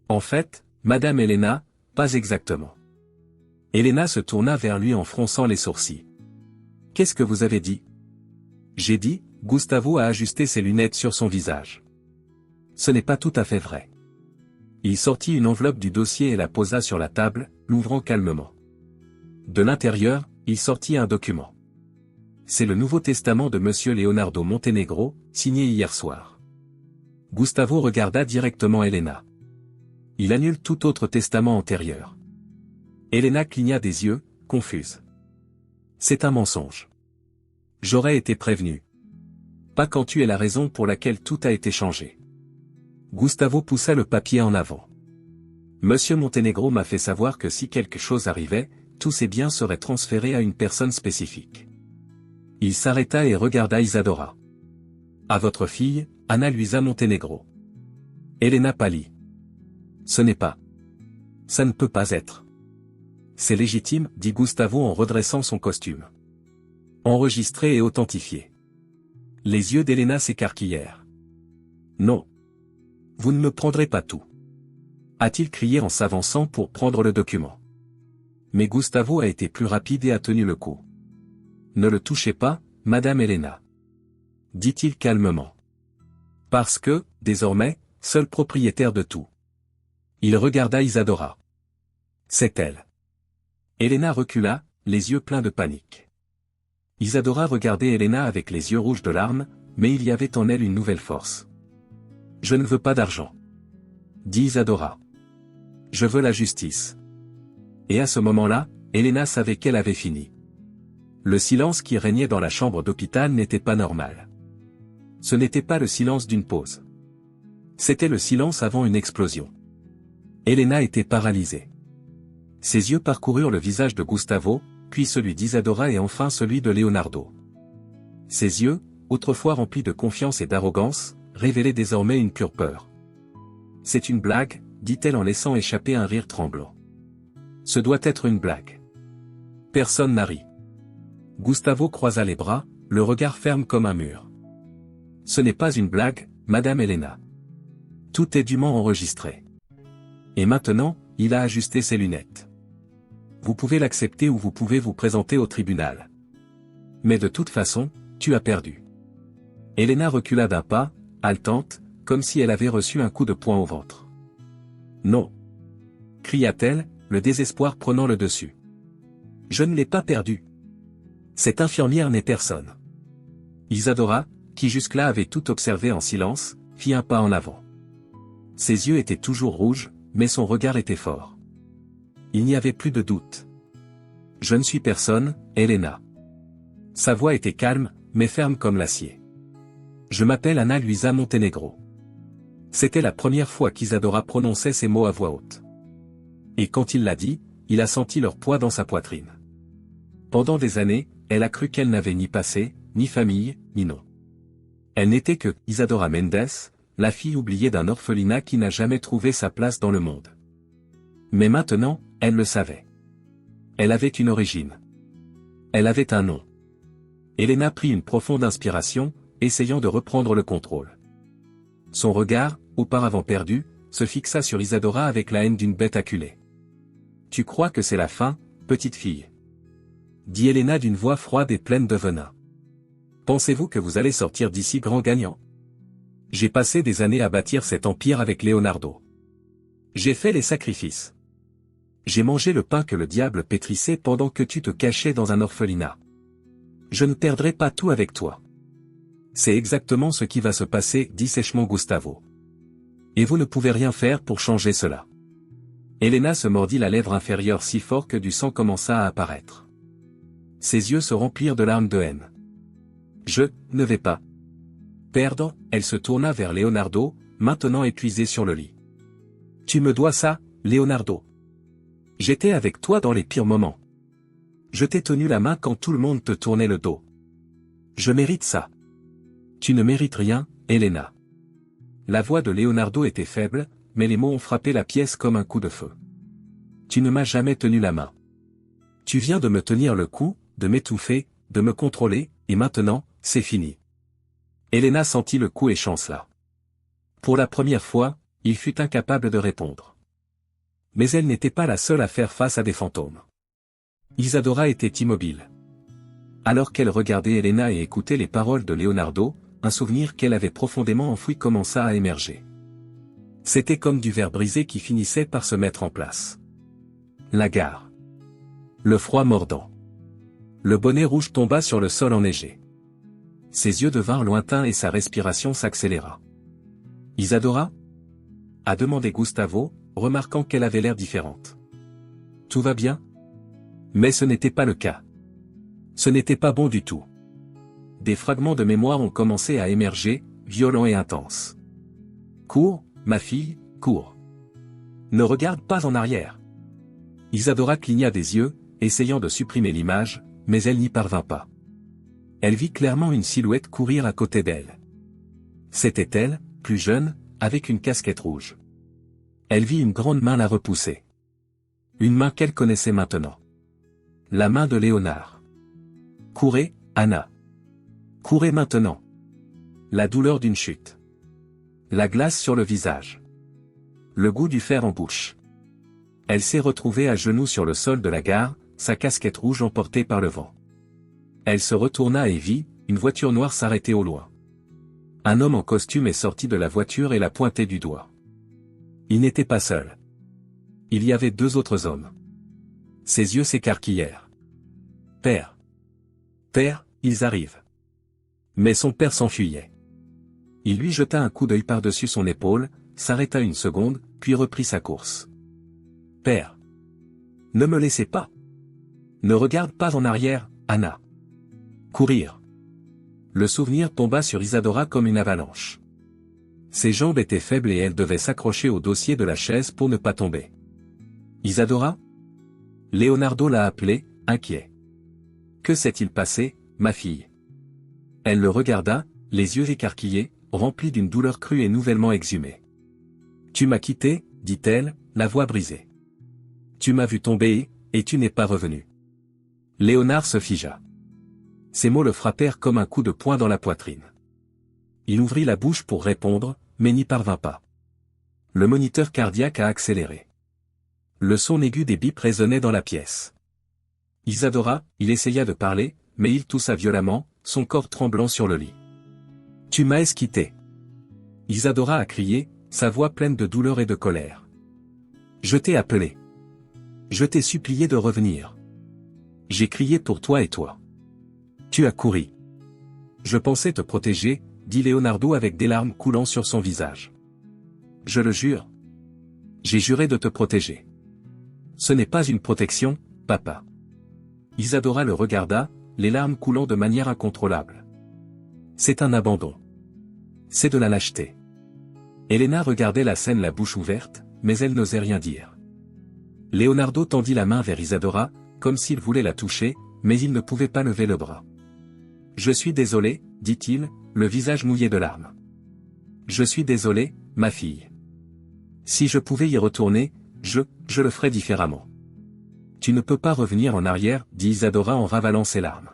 [SPEAKER 1] En fait, Madame Elena, pas exactement. Elena se tourna vers lui en fronçant les sourcils. Qu'est-ce que vous avez dit? J'ai dit, Gustavo a ajusté ses lunettes sur son visage. Ce n'est pas tout à fait vrai. Il sortit une enveloppe du dossier et la posa sur la table, l'ouvrant calmement. De l'intérieur, il sortit un document. C'est le Nouveau Testament de Monsieur Leonardo Montenegro, signé hier soir. Gustavo regarda directement Elena. Il annule tout autre testament antérieur. Elena cligna des yeux, confuse. C'est un mensonge. J'aurais été prévenu. Pas quand tu es la raison pour laquelle tout a été changé. Gustavo poussa le papier en avant. Monsieur Montenegro m'a fait savoir que si quelque chose arrivait, tous ses biens seraient transférés à une personne spécifique. Il s'arrêta et regarda Isadora. À votre fille, Ana Luisa Montenegro. Elena pâlit. Ce n'est pas. Ça ne peut pas être. C'est légitime, dit Gustavo en redressant son costume. Enregistré et authentifié. Les yeux d'Elena s'écarquillèrent. Non. Vous ne me prendrez pas tout. A-t-il crié en s'avançant pour prendre le document. Mais Gustavo a été plus rapide et a tenu le coup. Ne le touchez pas, Madame Elena. Dit-il calmement. Parce que, désormais, seul propriétaire de tout. Il regarda Isadora. C'est elle. Elena recula, les yeux pleins de panique. Isadora regardait Elena avec les yeux rouges de larmes, mais il y avait en elle une nouvelle force. Je ne veux pas d'argent. Dit Isadora. Je veux la justice. Et à ce moment-là, Elena savait qu'elle avait fini. Le silence qui régnait dans la chambre d'hôpital n'était pas normal. Ce n'était pas le silence d'une pause. C'était le silence avant une explosion. Elena était paralysée. Ses yeux parcoururent le visage de Gustavo, puis celui d'Isadora et enfin celui de Leonardo. Ses yeux, autrefois remplis de confiance et d'arrogance, révélaient désormais une pure peur. C'est une blague, dit-elle en laissant échapper un rire tremblant. Ce doit être une blague. Personne n'a ri. Gustavo croisa les bras, le regard ferme comme un mur. Ce n'est pas une blague, Madame Elena. Tout est dûment enregistré. Et maintenant, il a ajusté ses lunettes. Vous pouvez l'accepter ou vous pouvez vous présenter au tribunal. Mais de toute façon, tu as perdu. Elena recula d'un pas, haletante, comme si elle avait reçu un coup de poing au ventre. Non. Cria-t-elle, le désespoir prenant le dessus. Je ne l'ai pas perdu. Cette infirmière n'est personne. Isadora, qui jusque-là avait tout observé en silence, fit un pas en avant. Ses yeux étaient toujours rouges, mais son regard était fort. Il n'y avait plus de doute. Je ne suis personne, Elena. Sa voix était calme, mais ferme comme l'acier. Je m'appelle Ana Luisa Montenegro. C'était la première fois qu'Isadora prononçait ces mots à voix haute. Et quand il l'a dit, il a senti leur poids dans sa poitrine. Pendant des années, elle a cru qu'elle n'avait ni passé, ni famille, ni nom. Elle n'était que Isadora Mendes, la fille oubliée d'un orphelinat qui n'a jamais trouvé sa place dans le monde. Mais maintenant, elle le savait. Elle avait une origine. Elle avait un nom. Elena prit une profonde inspiration, essayant de reprendre le contrôle. Son regard, auparavant perdu, se fixa sur Isadora avec la haine d'une bête acculée. « Tu crois que c'est la fin, petite fille ?» dit Elena d'une voix froide et pleine de venin. « Pensez-vous que vous allez sortir d'ici grand gagnant? J'ai passé des années à bâtir cet empire avec Leonardo. J'ai fait les sacrifices. J'ai mangé le pain que le diable pétrissait pendant que tu te cachais dans un orphelinat. Je ne perdrai pas tout avec toi. C'est exactement ce qui va se passer, dit sèchement Gustavo. Et vous ne pouvez rien faire pour changer cela. Elena se mordit la lèvre inférieure si fort que du sang commença à apparaître. Ses yeux se remplirent de larmes de haine. Je ne vais pas perdre, elle se tourna vers Leonardo, maintenant épuisé sur le lit. Tu me dois ça, Leonardo. J'étais avec toi dans les pires moments. Je t'ai tenu la main quand tout le monde te tournait le dos. Je mérite ça. Tu ne mérites rien, Elena. La voix de Leonardo était faible, mais les mots ont frappé la pièce comme un coup de feu. Tu ne m'as jamais tenu la main. Tu viens de me tenir le cou, de m'étouffer, de me contrôler, et maintenant, c'est fini. Elena sentit le coup et chancela. Pour la première fois, il fut incapable de répondre. Mais elle n'était pas la seule à faire face à des fantômes. Isadora était immobile. Alors qu'elle regardait Elena et écoutait les paroles de Leonardo, un souvenir qu'elle avait profondément enfoui commença à émerger. C'était comme du verre brisé qui finissait par se mettre en place. La gare. Le froid mordant. Le bonnet rouge tomba sur le sol enneigé. Ses yeux devinrent lointains et sa respiration s'accéléra. « Isadora ?» a demandé Gustavo, remarquant qu'elle avait l'air différente. « Tout va bien ?» Mais ce n'était pas le cas. Ce n'était pas bon du tout. Des fragments de mémoire ont commencé à émerger, violents et intenses. « Cours, ma fille, cours. Ne regarde pas en arrière. » Isadora cligna des yeux, essayant de supprimer l'image, mais elle n'y parvint pas. Elle vit clairement une silhouette courir à côté d'elle. C'était elle, plus jeune, avec une casquette rouge. Elle vit une grande main la repousser. Une main qu'elle connaissait maintenant. La main de Léonard. « Courez, Anna. Courez maintenant. » La douleur d'une chute. La glace sur le visage. Le goût du fer en bouche. Elle s'est retrouvée à genoux sur le sol de la gare, sa casquette rouge emportée par le vent. Elle se retourna et vit, une voiture noire s'arrêter au loin. Un homme en costume est sorti de la voiture et la pointait du doigt. Il n'était pas seul. Il y avait deux autres hommes. Ses yeux s'écarquillèrent. « Père. Père, ils arrivent. » Mais son père s'enfuyait. Il lui jeta un coup d'œil par-dessus son épaule, s'arrêta une seconde, puis reprit sa course. « Père. Ne me laissez pas. Ne regarde pas en arrière, Anna. Courir. » Le souvenir tomba sur Isadora comme une avalanche. Ses jambes étaient faibles et elle devait s'accrocher au dossier de la chaise pour ne pas tomber. « Isadora ?» Leonardo l'a appelée, inquiet. « Que s'est-il passé, ma fille ?» Elle le regarda, les yeux écarquillés, remplis d'une douleur crue et nouvellement exhumée. « Tu m'as quitté, dit-elle, la voix brisée. Tu m'as vu tomber, et tu n'es pas revenu. » Léonard se figea. Ces mots le frappèrent comme un coup de poing dans la poitrine. Il ouvrit la bouche pour répondre, mais n'y parvint pas. Le moniteur cardiaque a accéléré. Le son aigu des bips résonnait dans la pièce. Isadora, il essaya de parler, mais il toussa violemment, son corps tremblant sur le lit. « Tu m'as esquitté. » Isadora a crié, sa voix pleine de douleur et de colère. « Je t'ai appelé. Je t'ai supplié de revenir. J'ai crié pour toi et toi. Tu as couru. Je pensais te protéger, dit Leonardo avec des larmes coulant sur son visage. Je le jure. J'ai juré de te protéger. Ce n'est pas une protection, papa. Isadora le regarda, les larmes coulant de manière incontrôlable. C'est un abandon. C'est de la lâcheté. Elena regardait la scène la bouche ouverte, mais elle n'osait rien dire. Leonardo tendit la main vers Isadora, comme s'il voulait la toucher, mais il ne pouvait pas lever le bras. « Je suis désolé, dit-il, le visage mouillé de larmes. Je suis désolé, ma fille. Si je pouvais y retourner, je le ferais différemment. Tu ne peux pas revenir en arrière, dit Isadora en ravalant ses larmes.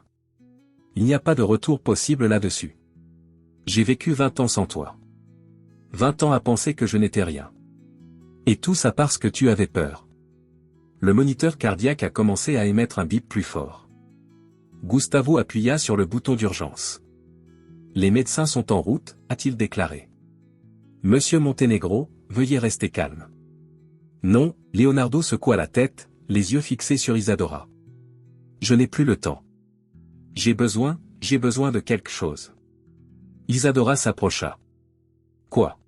[SPEAKER 1] Il n'y a pas de retour possible là-dessus. J'ai vécu 20 ans sans toi. 20 ans à penser que je n'étais rien. Et tout ça parce que tu avais peur. » Le moniteur cardiaque a commencé à émettre un bip plus fort. Gustavo appuya sur le bouton d'urgence. « Les médecins sont en route, a-t-il déclaré. Monsieur Montenegro, veuillez rester calme. » Non, Leonardo secoua la tête, les yeux fixés sur Isadora. « Je n'ai plus le temps. J'ai besoin de quelque chose. » Isadora s'approcha. « Quoi ?»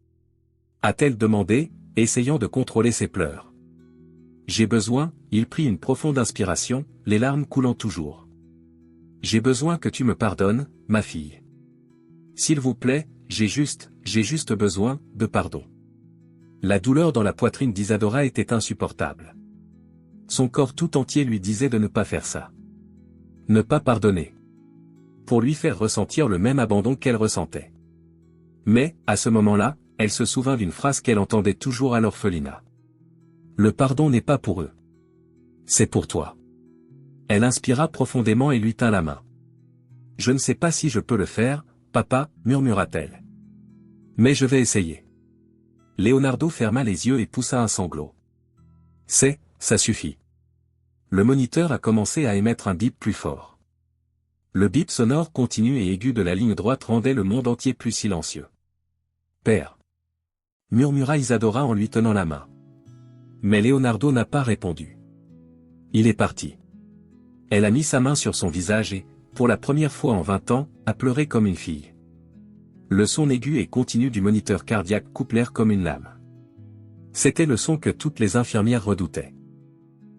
[SPEAKER 1] a-t-elle demandé, essayant de contrôler ses pleurs. « J'ai besoin, » il prit une profonde inspiration, les larmes coulant toujours. « J'ai besoin que tu me pardonnes, ma fille. S'il vous plaît, j'ai juste besoin de pardon. » La douleur dans la poitrine d'Isadora était insupportable. Son corps tout entier lui disait de ne pas faire ça. Ne pas pardonner. Pour lui faire ressentir le même abandon qu'elle ressentait. Mais, à ce moment-là, elle se souvint d'une phrase qu'elle entendait toujours à l'orphelinat. Le pardon n'est pas pour eux. C'est pour toi. Elle inspira profondément et lui tint la main. Je ne sais pas si je peux le faire, papa, murmura-t-elle. Mais je vais essayer. Leonardo ferma les yeux et poussa un sanglot. Ça suffit. Le moniteur a commencé à émettre un bip plus fort. Le bip sonore continu et aigu de la ligne droite rendait le monde entier plus silencieux. Père. Murmura Isadora en lui tenant la main. Mais Leonardo n'a pas répondu. Il est parti. Elle a mis sa main sur son visage et, pour la première fois en 20 ans, a pleuré comme une fille. Le son aigu et continu du moniteur cardiaque couplèrent comme une lame. C'était le son que toutes les infirmières redoutaient.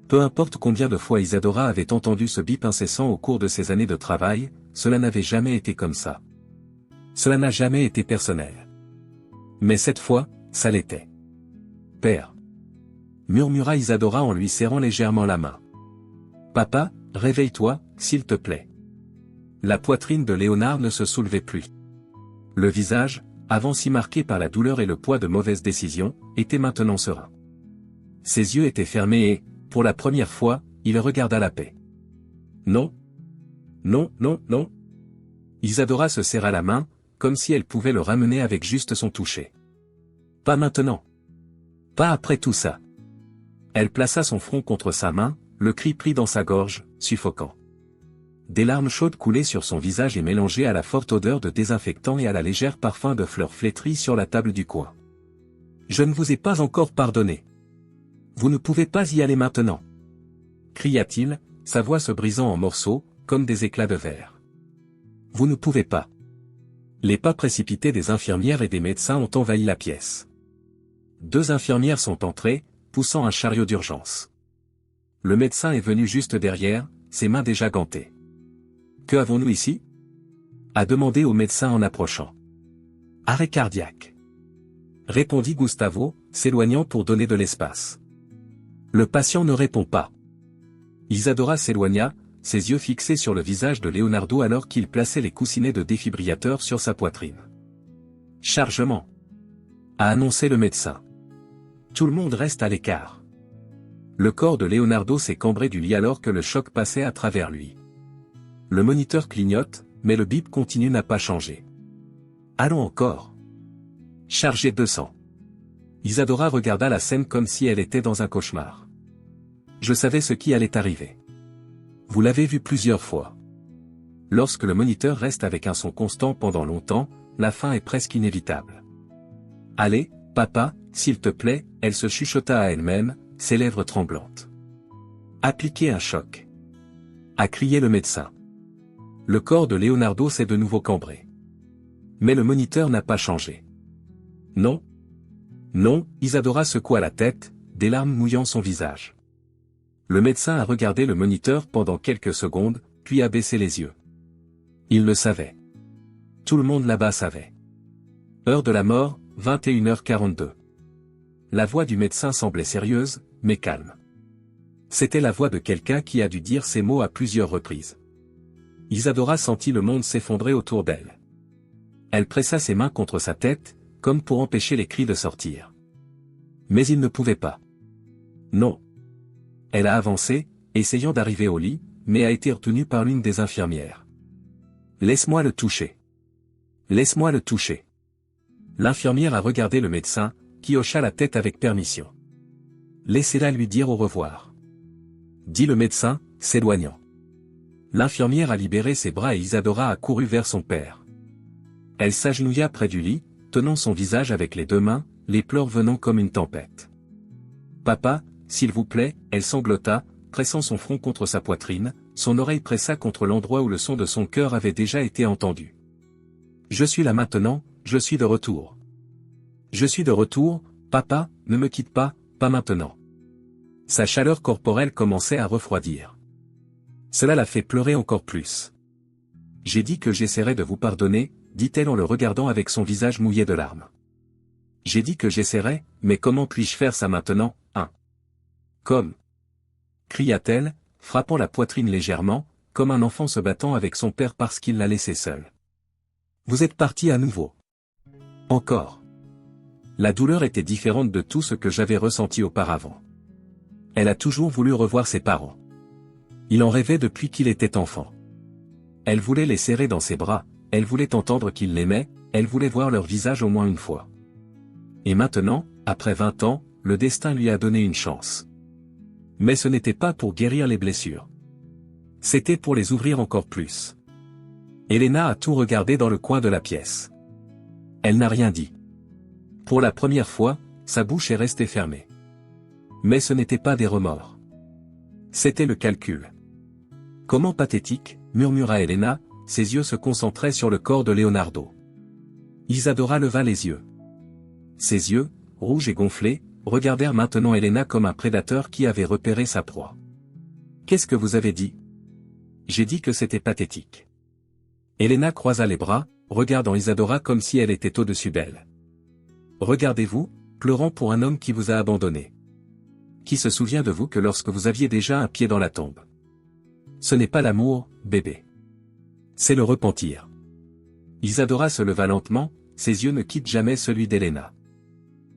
[SPEAKER 1] Peu importe combien de fois Isadora avait entendu ce bip incessant au cours de ses années de travail, cela n'avait jamais été comme ça. Cela n'a jamais été personnel. Mais cette fois, ça l'était. Père. Murmura Isadora en lui serrant légèrement la main. Papa, réveille-toi, s'il te plaît. La poitrine de Léonard ne se soulevait plus. Le visage, avant si marqué par la douleur et le poids de mauvaises décisions, était maintenant serein. Ses yeux étaient fermés et, pour la première fois, il regarda la paix. Non. Non, non, non. Isadora se serra la main, comme si elle pouvait le ramener avec juste son toucher. Pas maintenant. Pas après tout ça. Elle plaça son front contre sa main, le cri pris dans sa gorge, suffocant. Des larmes chaudes coulaient sur son visage et mélangées à la forte odeur de désinfectant et à la légère parfum de fleurs flétries sur la table du coin. Je ne vous ai pas encore pardonné. Vous ne pouvez pas y aller maintenant. Cria-t-il, sa voix se brisant en morceaux, comme des éclats de verre. Vous ne pouvez pas. Les pas précipités des infirmières et des médecins ont envahi la pièce. 2 infirmières sont entrées, poussant un chariot d'urgence. Le médecin est venu juste derrière, ses mains déjà gantées. Que avons-nous ici? A demandé au médecin en approchant. Arrêt cardiaque. Répondit Gustavo, s'éloignant pour donner de l'espace. Le patient ne répond pas. Isadora s'éloigna, ses yeux fixés sur le visage de Leonardo alors qu'il plaçait les coussinets de défibrillateur sur sa poitrine. Chargement. A annoncé le médecin. Tout le monde reste à l'écart. Le corps de Leonardo s'est cambré du lit alors que le choc passait à travers lui. Le moniteur clignote, mais le bip continu n'a pas changé. Allons encore. Chargé 200. Isadora regarda la scène comme si elle était dans un cauchemar. Je savais ce qui allait arriver. Vous l'avez vu plusieurs fois. Lorsque le moniteur reste avec un son constant pendant longtemps, la fin est presque inévitable. Allez, papa, s'il te plaît, elle se chuchota à elle-même, ses lèvres tremblantes. Appliquez un choc. A crié le médecin. Le corps de Leonardo s'est de nouveau cambré. Mais le moniteur n'a pas changé. Non. Non, Isadora secoua la tête, des larmes mouillant son visage. Le médecin a regardé le moniteur pendant quelques secondes, puis a baissé les yeux. Il le savait. Tout le monde là-bas savait. Heure de la mort, 21h42. La voix du médecin semblait sérieuse, mais calme. C'était la voix de quelqu'un qui a dû dire ces mots à plusieurs reprises. Isadora sentit le monde s'effondrer autour d'elle. Elle pressa ses mains contre sa tête, comme pour empêcher les cris de sortir. Mais il ne pouvait pas. Non. Elle a avancé, essayant d'arriver au lit, mais a été retenue par l'une des infirmières. Laisse-moi le toucher. Laisse-moi le toucher. L'infirmière a regardé le médecin, qui hocha la tête avec permission. Laissez-la lui dire au revoir. Dit le médecin, s'éloignant. L'infirmière a libéré ses bras et Isadora a couru vers son père. Elle s'agenouilla près du lit, tenant son visage avec les deux mains, les pleurs venant comme une tempête. Papa, s'il vous plaît, elle sanglota, pressant son front contre sa poitrine, son oreille pressa contre l'endroit où le son de son cœur avait déjà été entendu. Je suis là maintenant, je suis de retour. Je suis de retour, papa, ne me quitte pas, pas maintenant. Sa chaleur corporelle commençait à refroidir. Cela la fait pleurer encore plus. J'ai dit que j'essaierais de vous pardonner, dit-elle en le regardant avec son visage mouillé de larmes. J'ai dit que j'essaierais, mais comment puis-je faire ça maintenant, hein? Comme, cria-t-elle, frappant la poitrine légèrement, comme un enfant se battant avec son père parce qu'il l'a laissé seul. Vous êtes parti à nouveau. Encore. La douleur était différente de tout ce que j'avais ressenti auparavant. Elle a toujours voulu revoir ses parents. Il en rêvait depuis qu'il était enfant. Elle voulait les serrer dans ses bras, elle voulait entendre qu'ils l'aimaient, elle voulait voir leur visage au moins une fois. Et maintenant, après 20 ans, le destin lui a donné une chance. Mais ce n'était pas pour guérir les blessures. C'était pour les ouvrir encore plus. Elena a tout regardé dans le coin de la pièce. Elle n'a rien dit. Pour la première fois, sa bouche est restée fermée. Mais ce n'était pas des remords. C'était le calcul. Comment pathétique, murmura Elena, ses yeux se concentraient sur le corps de Leonardo. Isadora leva les yeux. Ses yeux, rouges et gonflés, regardèrent maintenant Elena comme un prédateur qui avait repéré sa proie. Qu'est-ce que vous avez dit? J'ai dit que c'était pathétique. Elena croisa les bras, regardant Isadora comme si elle était au-dessus d'elle. Regardez-vous, pleurant pour un homme qui vous a abandonné. Qui se souvient de vous que lorsque vous aviez déjà un pied dans la tombe? Ce n'est pas l'amour, bébé. C'est le repentir. Isadora se leva lentement, ses yeux ne quittent jamais celui d'Elena.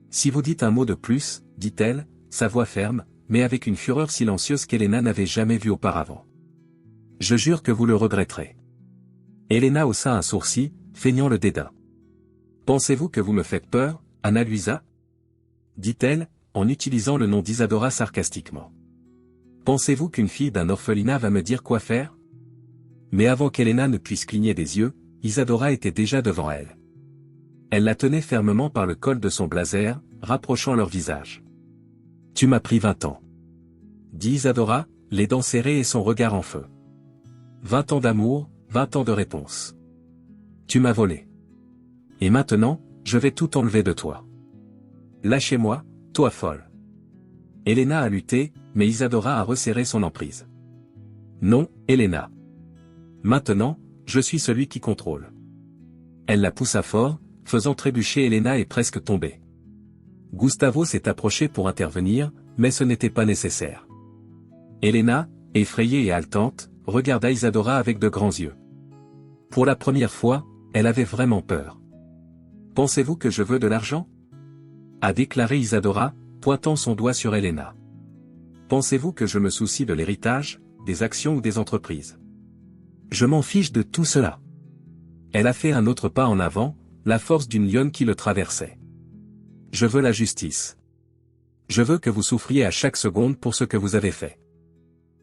[SPEAKER 1] Si vous dites un mot de plus, dit-elle, sa voix ferme, mais avec une fureur silencieuse qu'Elena n'avait jamais vue auparavant. Je jure que vous le regretterez. Elena haussa un sourcil, feignant le dédain. Pensez-vous que vous me faites peur, Anna Luisa? Dit-elle, en utilisant le nom d'Isadora sarcastiquement. Pensez-vous qu'une fille d'un orphelinat va me dire quoi faire? Mais avant qu'Elena ne puisse cligner des yeux, Isadora était déjà devant elle. Elle la tenait fermement par le col de son blazer, rapprochant leur visage. Tu m'as pris 20 ans. Dit Isadora, les dents serrées et son regard en feu. 20 ans d'amour, 20 ans de réponse. Tu m'as volé. Et maintenant, je vais tout enlever de toi. Lâchez-moi, toi folle. Elena a lutté, mais Isadora a resserré son emprise. Non, Elena. Maintenant, je suis celui qui contrôle. Elle la poussa fort, faisant trébucher Elena et presque tomber. Gustavo s'est approché pour intervenir, mais ce n'était pas nécessaire. Elena, effrayée et haletante, regarda Isadora avec de grands yeux. Pour la première fois, elle avait vraiment peur. Pensez-vous que je veux de l'argent? A déclaré Isadora, pointant son doigt sur Elena. Pensez-vous que je me soucie de l'héritage, des actions ou des entreprises? Je m'en fiche de tout cela. Elle a fait un autre pas en avant, la force d'une lionne qui le traversait. Je veux la justice. Je veux que vous souffriez à chaque seconde pour ce que vous avez fait.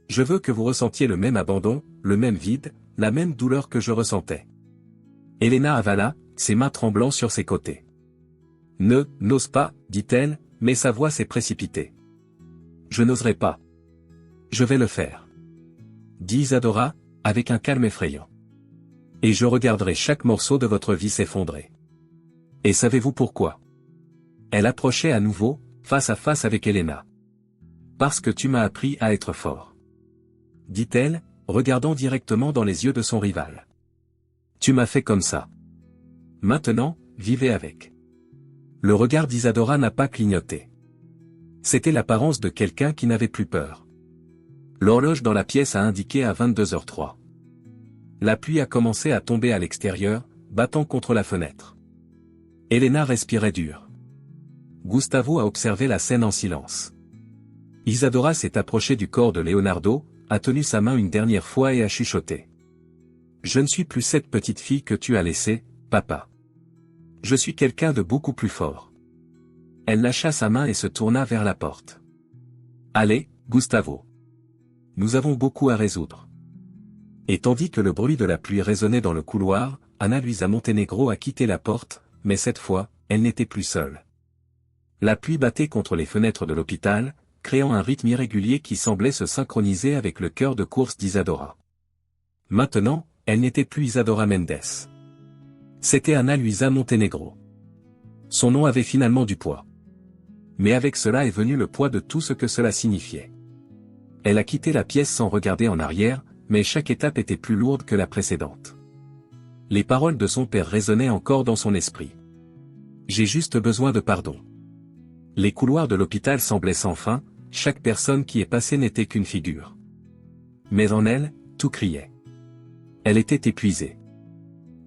[SPEAKER 1] Je veux que vous ressentiez le même abandon, le même vide, la même douleur que je ressentais. Elena avala, ses mains tremblant sur ses côtés. N'ose pas, dit-elle, mais sa voix s'est précipitée. Je n'oserai pas. Je vais le faire. Dit Isadora, avec un calme effrayant. Et je regarderai chaque morceau de votre vie s'effondrer. Et savez-vous pourquoi? Elle approchait à nouveau, face à face avec Elena. Parce que tu m'as appris à être fort. Dit-elle, regardant directement dans les yeux de son rival. Tu m'as fait comme ça. Maintenant, vivez avec. Le regard d'Isadora n'a pas clignoté. C'était l'apparence de quelqu'un qui n'avait plus peur. L'horloge dans la pièce a indiqué à 22h03. La pluie a commencé à tomber à l'extérieur, battant contre la fenêtre. Elena respirait dur. Gustavo a observé la scène en silence. Isadora s'est approchée du corps de Leonardo, a tenu sa main une dernière fois et a chuchoté. « Je ne suis plus cette petite fille que tu as laissée, papa. Je suis quelqu'un de beaucoup plus fort. » Elle lâcha sa main et se tourna vers la porte. « Allez, Gustavo. Nous avons beaucoup à résoudre. » Et tandis que le bruit de la pluie résonnait dans le couloir, Ana Luisa Montenegro a quitté la porte, mais cette fois, elle n'était plus seule. La pluie battait contre les fenêtres de l'hôpital, créant un rythme irrégulier qui semblait se synchroniser avec le cœur de course d'Isadora. Maintenant, elle n'était plus Isadora Mendes. C'était Ana Luisa Montenegro. Son nom avait finalement du poids. Mais avec cela est venu le poids de tout ce que cela signifiait. Elle a quitté la pièce sans regarder en arrière, mais chaque étape était plus lourde que la précédente. Les paroles de son père résonnaient encore dans son esprit. J'ai juste besoin de pardon. Les couloirs de l'hôpital semblaient sans fin, chaque personne qui est passée n'était qu'une figure. Mais en elle, tout criait. Elle était épuisée.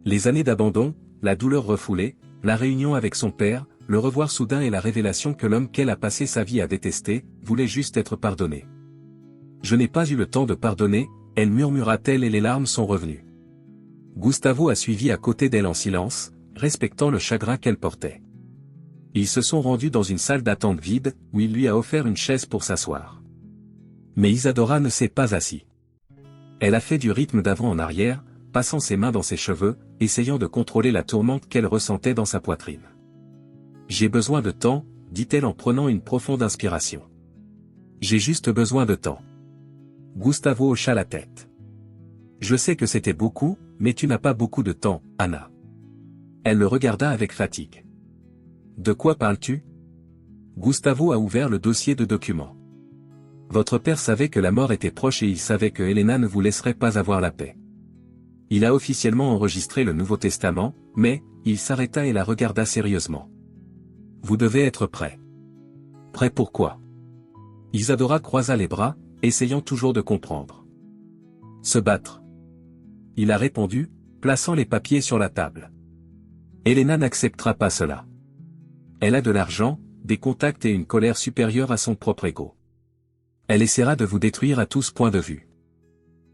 [SPEAKER 1] Les années d'abandon, la douleur refoulée, la réunion avec son père, le revoir soudain et la révélation que l'homme qu'elle a passé sa vie à détester, voulait juste être pardonné. Je n'ai pas eu le temps de pardonner, elle murmura-t-elle et les larmes sont revenues. Gustavo a suivi à côté d'elle en silence, respectant le chagrin qu'elle portait. Ils se sont rendus dans une salle d'attente vide, où il lui a offert une chaise pour s'asseoir. Mais Isadora ne s'est pas assise. Elle a fait du rythme d'avant en arrière, passant ses mains dans ses cheveux, essayant de contrôler la tourmente qu'elle ressentait dans sa poitrine. « J'ai besoin de temps, » dit-elle en prenant une profonde inspiration. « J'ai juste besoin de temps. » Gustavo hocha la tête. « Je sais que c'était beaucoup, mais tu n'as pas beaucoup de temps, Anna. » Elle le regarda avec fatigue. « De quoi parles-tu » Gustavo a ouvert le dossier de documents. Votre père savait que la mort était proche et il savait que Elena ne vous laisserait pas avoir la paix. Il a officiellement enregistré le Nouveau Testament, mais, il s'arrêta et la regarda sérieusement. Vous devez être prêt. Prêt pour quoi? Isadora croisa les bras, essayant toujours de comprendre. Se battre. Il a répondu, plaçant les papiers sur la table. Elena n'acceptera pas cela. Elle a de l'argent, des contacts et une colère supérieure à son propre ego. Elle essaiera de vous détruire à tous points de vue.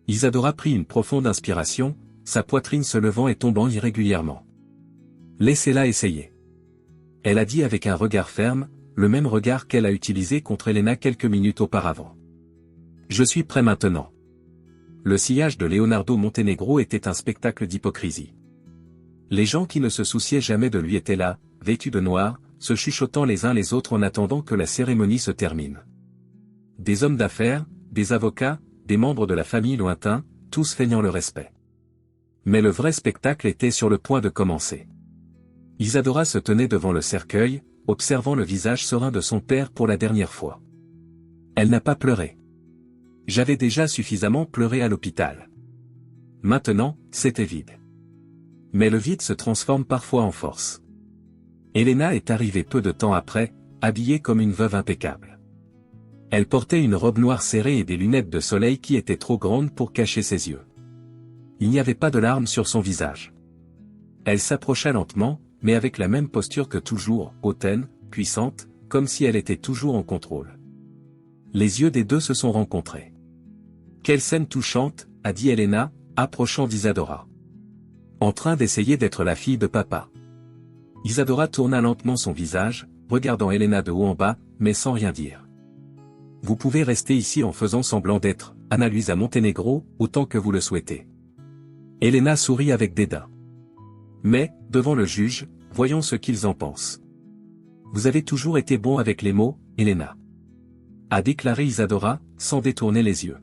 [SPEAKER 1] Isadora prit une profonde inspiration, sa poitrine se levant et tombant irrégulièrement. Laissez-la essayer. Elle a dit avec un regard ferme, le même regard qu'elle a utilisé contre Elena quelques minutes auparavant. Je suis prêt maintenant. Le sillage de Leonardo Montenegro était un spectacle d'hypocrisie. Les gens qui ne se souciaient jamais de lui étaient là, vêtus de noir, se chuchotant les uns les autres en attendant que la cérémonie se termine. Des hommes d'affaires, des avocats, des membres de la famille lointains, tous feignant le respect. Mais le vrai spectacle était sur le point de commencer. Isadora se tenait devant le cercueil, observant le visage serein de son père pour la dernière fois. Elle n'a pas pleuré. J'avais déjà suffisamment pleuré à l'hôpital. Maintenant, c'était vide. Mais le vide se transforme parfois en force. Elena est arrivée peu de temps après, habillée comme une veuve impeccable. Elle portait une robe noire serrée et des lunettes de soleil qui étaient trop grandes pour cacher ses yeux. Il n'y avait pas de larmes sur son visage. Elle s'approcha lentement, mais avec la même posture que toujours, hautaine, puissante, comme si elle était toujours en contrôle. Les yeux des deux se sont rencontrés. « Quelle scène touchante !» a dit Elena, approchant d'Isadora. En train d'essayer d'être la fille de papa. Isadora tourna lentement son visage, regardant Elena de haut en bas, mais sans rien dire. Vous pouvez rester ici en faisant semblant d'être Ana Luisa Montenegro, autant que vous le souhaitez. Elena sourit avec dédain. Mais, devant le juge, voyons ce qu'ils en pensent. Vous avez toujours été bon avec les mots, Elena. A déclaré Isadora, sans détourner les yeux.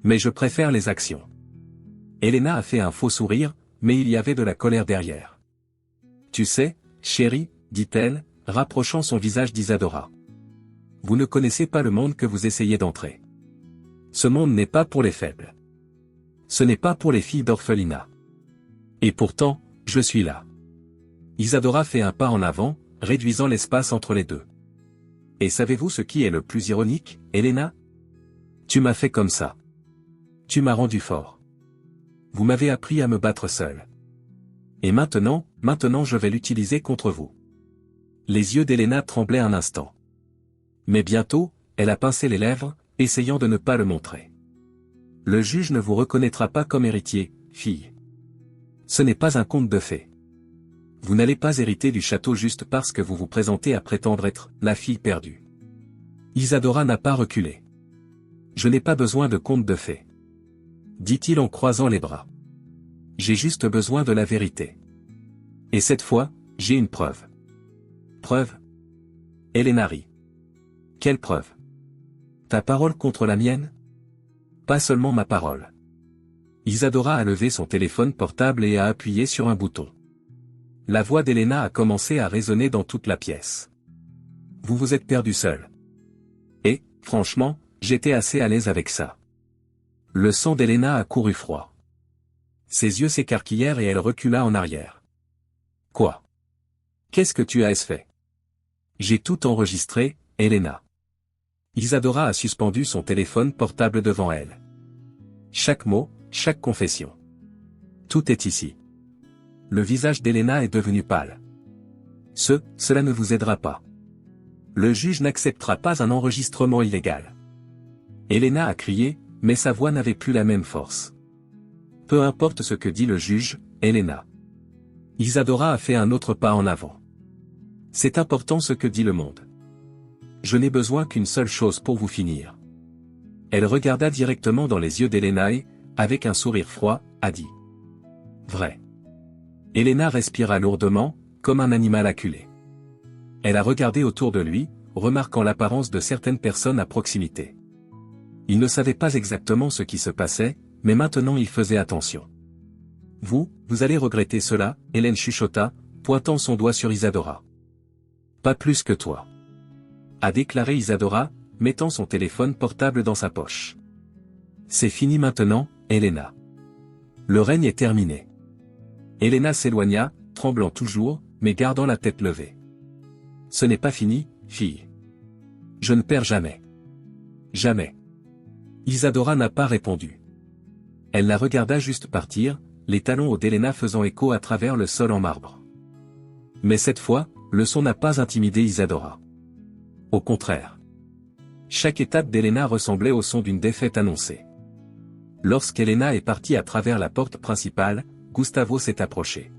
[SPEAKER 1] Mais je préfère les actions. Elena a fait un faux sourire, mais il y avait de la colère derrière. Tu sais, chérie, dit-elle, rapprochant son visage d'Isadora. Vous ne connaissez pas le monde que vous essayez d'entrer. Ce monde n'est pas pour les faibles. Ce n'est pas pour les filles d'orphelinat. Et pourtant, je suis là. Isadora fait un pas en avant, réduisant l'espace entre les deux. Et savez-vous ce qui est le plus ironique, Elena? Tu m'as fait comme ça. Tu m'as rendu fort. Vous m'avez appris à me battre seul. Et maintenant je vais l'utiliser contre vous. Les yeux d'Elena tremblaient un instant. Mais bientôt, elle a pincé les lèvres, essayant de ne pas le montrer. Le juge ne vous reconnaîtra pas comme héritier, fille. Ce n'est pas un conte de fées. Vous n'allez pas hériter du château juste parce que vous vous présentez à prétendre être la fille perdue. Isadora n'a pas reculé. Je n'ai pas besoin de conte de fées, dit-il en croisant les bras. J'ai juste besoin de la vérité. Et cette fois, j'ai une preuve. Preuve? Elena rit. Quelle preuve? Ta parole contre la mienne? Pas seulement ma parole. Isadora a levé son téléphone portable et a appuyé sur un bouton. La voix d'Elena a commencé à résonner dans toute la pièce. Vous vous êtes perdu seul. Et, franchement, j'étais assez à l'aise avec ça. Le sang d'Elena a couru froid. Ses yeux s'écarquillèrent et elle recula en arrière. Quoi? Qu'est-ce que tu as fait? J'ai tout enregistré, Elena. Isadora a suspendu son téléphone portable devant elle. Chaque mot, chaque confession. Tout est ici. Le visage d'Elena est devenu pâle. Cela ne vous aidera pas. Le juge n'acceptera pas un enregistrement illégal. Elena a crié, mais sa voix n'avait plus la même force. Peu importe ce que dit le juge, Elena. Isadora a fait un autre pas en avant. C'est important ce que dit le monde. Je n'ai besoin qu'une seule chose pour vous finir. Elle regarda directement dans les yeux d'Elena et, avec un sourire froid, a dit. Vrai. Elena respira lourdement, comme un animal acculé. Elle a regardé autour de lui, remarquant l'apparence de certaines personnes à proximité. Il ne savait pas exactement ce qui se passait, mais maintenant il faisait attention. Vous allez regretter cela, Hélène chuchota, pointant son doigt sur Isadora. Pas plus que toi. A déclaré Isadora, mettant son téléphone portable dans sa poche. C'est fini maintenant, Elena. Le règne est terminé. Elena s'éloigna, tremblant toujours, mais gardant la tête levée. Ce n'est pas fini, fille. Je ne perds jamais. Jamais. Isadora n'a pas répondu. Elle la regarda juste partir, les talons hauts d'Elena faisant écho à travers le sol en marbre. Mais cette fois, le son n'a pas intimidé Isadora. Au contraire. Chaque étape d'Elena ressemblait au son d'une défaite annoncée. Lorsqu'Elena est partie à travers la porte principale, Gustavo s'est approché.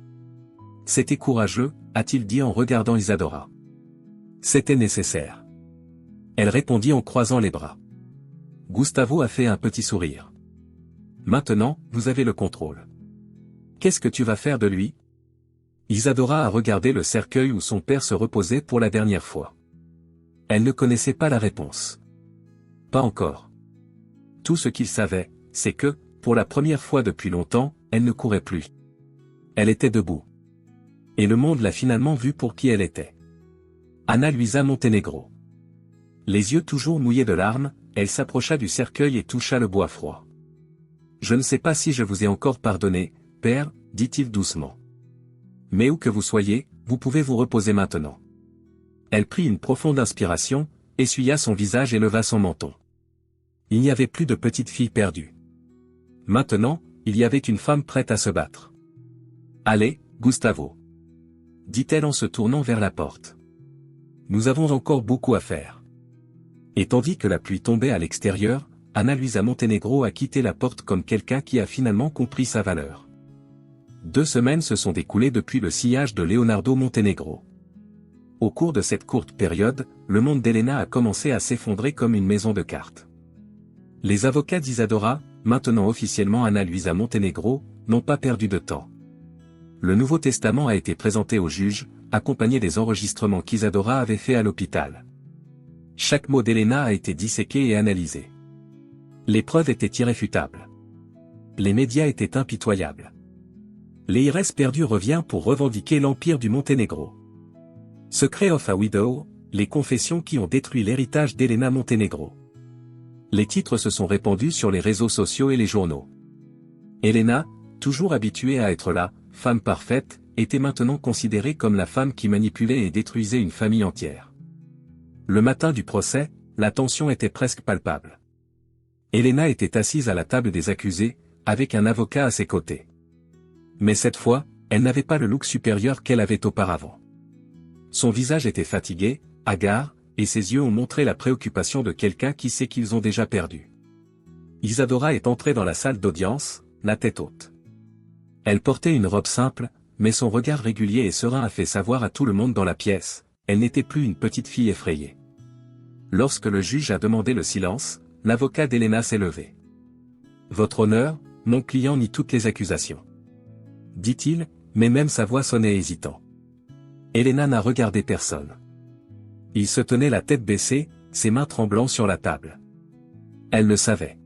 [SPEAKER 1] C'était courageux, a-t-il dit en regardant Isadora. C'était nécessaire. Elle répondit en croisant les bras. Gustavo a fait un petit sourire. Maintenant, vous avez le contrôle. Qu'est-ce que tu vas faire de lui? Isadora a regardé le cercueil où son père se reposait pour la dernière fois. Elle ne connaissait pas la réponse. Pas encore. Tout ce qu'il savait, c'est que, pour la première fois depuis longtemps, elle ne courait plus. Elle était debout. Et le monde l'a finalement vue pour qui elle était. Ana Luisa Montenegro. Les yeux toujours mouillés de larmes, elle s'approcha du cercueil et toucha le bois froid. Je ne sais pas si je vous ai encore pardonné, père, dit-il doucement. Mais où que vous soyez, vous pouvez vous reposer maintenant. Elle prit une profonde inspiration, essuya son visage et leva son menton. Il n'y avait plus de petite fille perdue. Maintenant, il y avait une femme prête à se battre. Allez, Gustavo. Dit-elle en se tournant vers la porte. Nous avons encore beaucoup à faire. Et tandis que la pluie tombait à l'extérieur, Ana Luisa Montenegro a quitté la porte comme quelqu'un qui a finalement compris sa valeur. 2 semaines se sont écoulées depuis le sillage de Leonardo Montenegro. Au cours de cette courte période, le monde d'Elena a commencé à s'effondrer comme une maison de cartes. Les avocats d'Isadora, maintenant officiellement Ana Luisa Montenegro, n'ont pas perdu de temps. Le Nouveau Testament a été présenté au juge, accompagné des enregistrements qu'Isadora avait faits à l'hôpital. Chaque mot d'Elena a été disséqué et analysé. Les preuves étaient irréfutables. Les médias étaient impitoyables. L'Heiress perdue revient pour revendiquer l'empire du Monténégro. Secret of a Widow, les confessions qui ont détruit l'héritage d'Elena Montenegro. Les titres se sont répandus sur les réseaux sociaux et les journaux. Elena, toujours habituée à être la femme parfaite, était maintenant considérée comme la femme qui manipulait et détruisait une famille entière. Le matin du procès, la tension était presque palpable. Elena était assise à la table des accusés, avec un avocat à ses côtés. Mais cette fois, elle n'avait pas le look supérieur qu'elle avait auparavant. Son visage était fatigué, hagard, et ses yeux ont montré la préoccupation de quelqu'un qui sait qu'ils ont déjà perdu. Isadora est entrée dans la salle d'audience, la tête haute. Elle portait une robe simple, mais son regard régulier et serein a fait savoir à tout le monde dans la pièce, elle n'était plus une petite fille effrayée. Lorsque le juge a demandé le silence, l'avocat d'Elena s'est levé. « Votre honneur, mon client nie toutes les accusations. » dit-il, mais même sa voix sonnait hésitant. Elena n'a regardé personne. Il se tenait la tête baissée, ses mains tremblant sur la table. Elle le savait.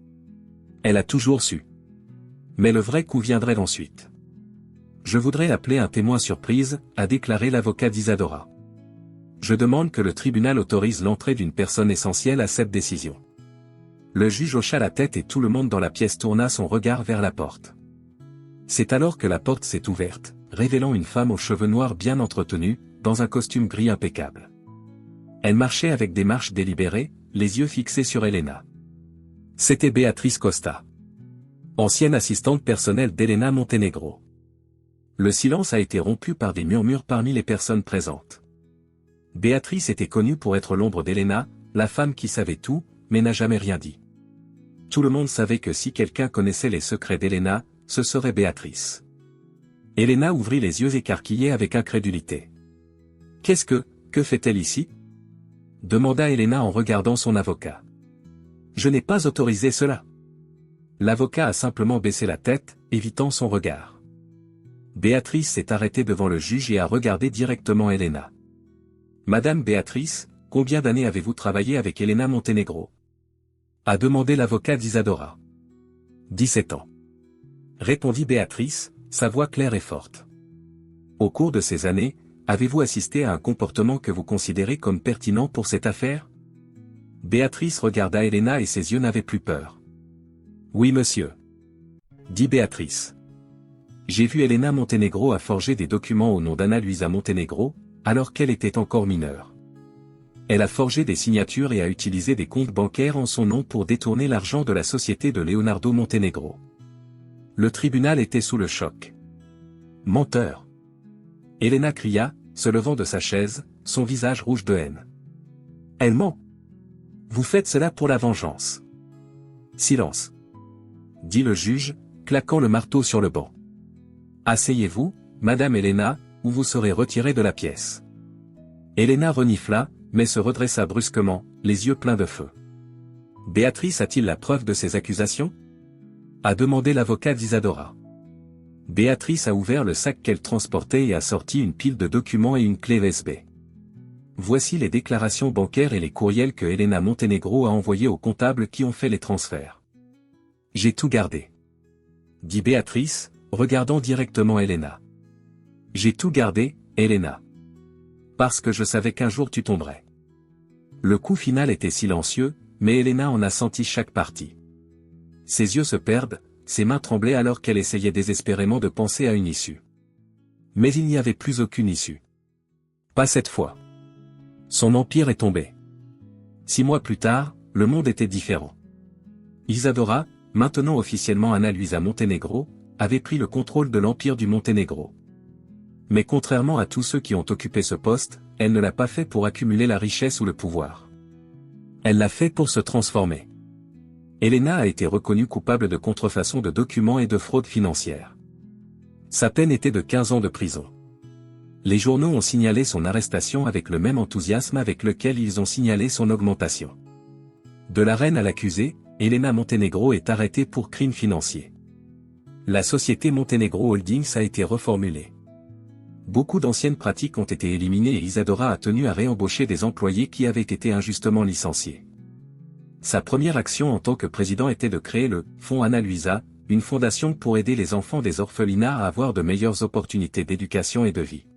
[SPEAKER 1] Elle a toujours su. Mais le vrai coup viendrait ensuite. « Je voudrais appeler un témoin surprise, » a déclaré l'avocat d'Isadora. « Je demande que le tribunal autorise l'entrée d'une personne essentielle à cette décision. » Le juge hocha la tête et tout le monde dans la pièce tourna son regard vers la porte. C'est alors que la porte s'est ouverte, révélant une femme aux cheveux noirs bien entretenus, dans un costume gris impeccable. Elle marchait avec des marches délibérées, les yeux fixés sur Elena. C'était Béatrice Costa, ancienne assistante personnelle d'Elena Montenegro. Le silence a été rompu par des murmures parmi les personnes présentes. Béatrice était connue pour être l'ombre d'Elena, la femme qui savait tout, mais n'a jamais rien dit. Tout le monde savait que si quelqu'un connaissait les secrets d'Elena, ce serait Béatrice. Elena ouvrit les yeux écarquillés avec incrédulité. « Que fait-elle ici ?» demanda Elena en regardant son avocat. « Je n'ai pas autorisé cela. » L'avocat a simplement baissé la tête, évitant son regard. Béatrice s'est arrêtée devant le juge et a regardé directement Elena. « Madame Béatrice, combien d'années avez-vous travaillé avec Elena Montenegro ?» a demandé l'avocat d'Isadora. « 17 ans. » répondit Béatrice, sa voix claire et forte. « Au cours de ces années, avez-vous assisté à un comportement que vous considérez comme pertinent pour cette affaire ?» Béatrice regarda Elena et ses yeux n'avaient plus peur. « Oui monsieur. » dit Béatrice. « J'ai vu Elena Montenegro a forgé des documents au nom d'Anna Luisa Montenegro, alors qu'elle était encore mineure. Elle a forgé des signatures et a utilisé des comptes bancaires en son nom pour détourner l'argent de la société de Leonardo Montenegro. » Le tribunal était sous le choc. « Menteur !» Elena cria, se levant de sa chaise, son visage rouge de haine. « Elle ment ! Vous faites cela pour la vengeance. » « Silence !» dit le juge, claquant le marteau sur le banc. « Asseyez-vous, Madame Elena, ou vous serez retirée de la pièce. » Elena renifla, mais se redressa brusquement, les yeux pleins de feu. « Béatrice a-t-il la preuve de ces accusations ?» a demandé l'avocat d'Isadora. Béatrice a ouvert le sac qu'elle transportait et a sorti une pile de documents et une clé USB. Voici les déclarations bancaires et les courriels que Elena Montenegro a envoyés aux comptables qui ont fait les transferts. « J'ai tout gardé. » dit Béatrice, regardant directement Elena. « J'ai tout gardé, Elena. Parce que je savais qu'un jour tu tomberais. » Le coup final était silencieux, mais Elena en a senti chaque partie. Ses yeux se perdent, ses mains tremblaient alors qu'elle essayait désespérément de penser à une issue. Mais il n'y avait plus aucune issue. Pas cette fois. Son empire est tombé. 6 mois plus tard, le monde était différent. Isadora, maintenant officiellement Anna Luisa Montenegro, avait pris le contrôle de l'empire du Monténégro. Mais contrairement à tous ceux qui ont occupé ce poste, elle ne l'a pas fait pour accumuler la richesse ou le pouvoir. Elle l'a fait pour se transformer. Elena a été reconnue coupable de contrefaçon de documents et de fraude financière. Sa peine était de 15 ans de prison. Les journaux ont signalé son arrestation avec le même enthousiasme avec lequel ils ont signalé son augmentation. De la reine à l'accusée, Elena Montenegro est arrêtée pour crime financier. La société Montenegro Holdings a été reformulée. Beaucoup d'anciennes pratiques ont été éliminées et Isadora a tenu à réembaucher des employés qui avaient été injustement licenciés. Sa première action en tant que président était de créer le Fonds Anna Luisa, une fondation pour aider les enfants des orphelinats à avoir de meilleures opportunités d'éducation et de vie.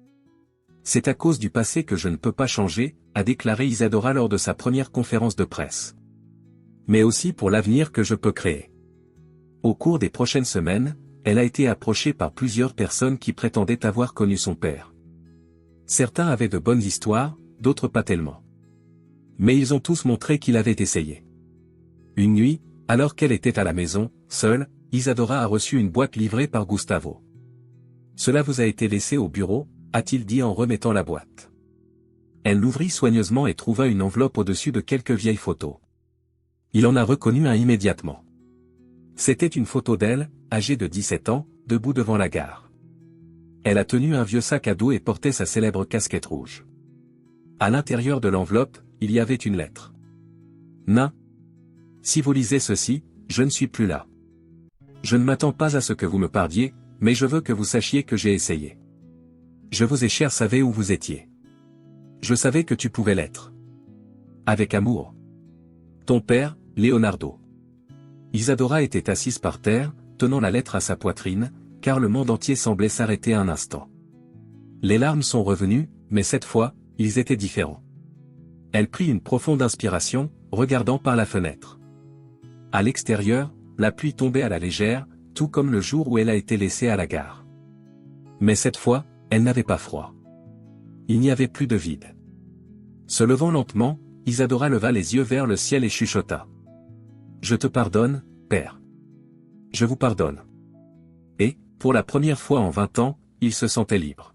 [SPEAKER 1] C'est à cause du passé que je ne peux pas changer, a déclaré Isadora lors de sa première conférence de presse. Mais aussi pour l'avenir que je peux créer. Au cours des prochaines semaines, elle a été approchée par plusieurs personnes qui prétendaient avoir connu son père. Certains avaient de bonnes histoires, d'autres pas tellement. Mais ils ont tous montré qu'il avait essayé. Une nuit, Alors qu'elle était à la maison, seule, Isadora a reçu une boîte livrée par Gustavo. « Cela vous a été laissé au bureau ?» a-t-il dit en remettant la boîte. Elle l'ouvrit soigneusement et trouva une enveloppe au-dessus de quelques vieilles photos. Il en a reconnu un immédiatement. C'était une photo d'elle, âgée de 17 ans, debout devant la gare. Elle a tenu un vieux sac à dos et portait sa célèbre casquette rouge. À l'intérieur de l'enveloppe, il y avait une lettre. Nain. Si vous lisez ceci, je ne suis plus là. Je ne m'attends pas à ce que vous me parliez, mais je veux que vous sachiez que j'ai essayé. Je vous ai cher savais où vous étiez. Je savais que tu pouvais l'être. Avec amour. Ton père, Leonardo. Isadora était assise par terre, tenant la lettre à sa poitrine, car le monde entier semblait s'arrêter un instant. Les larmes sont revenues, mais cette fois, ils étaient différents. Elle prit une profonde inspiration, regardant par la fenêtre. À l'extérieur, la pluie tombait à la légère, tout comme le jour où elle a été laissée à la gare. Mais cette fois, elle n'avait pas froid. Il n'y avait plus de vide. Se levant lentement, Isadora leva les yeux vers le ciel et chuchota. « Je te pardonne, père. Je vous pardonne. » Et, pour la première fois en 20 ans, il se sentait libre.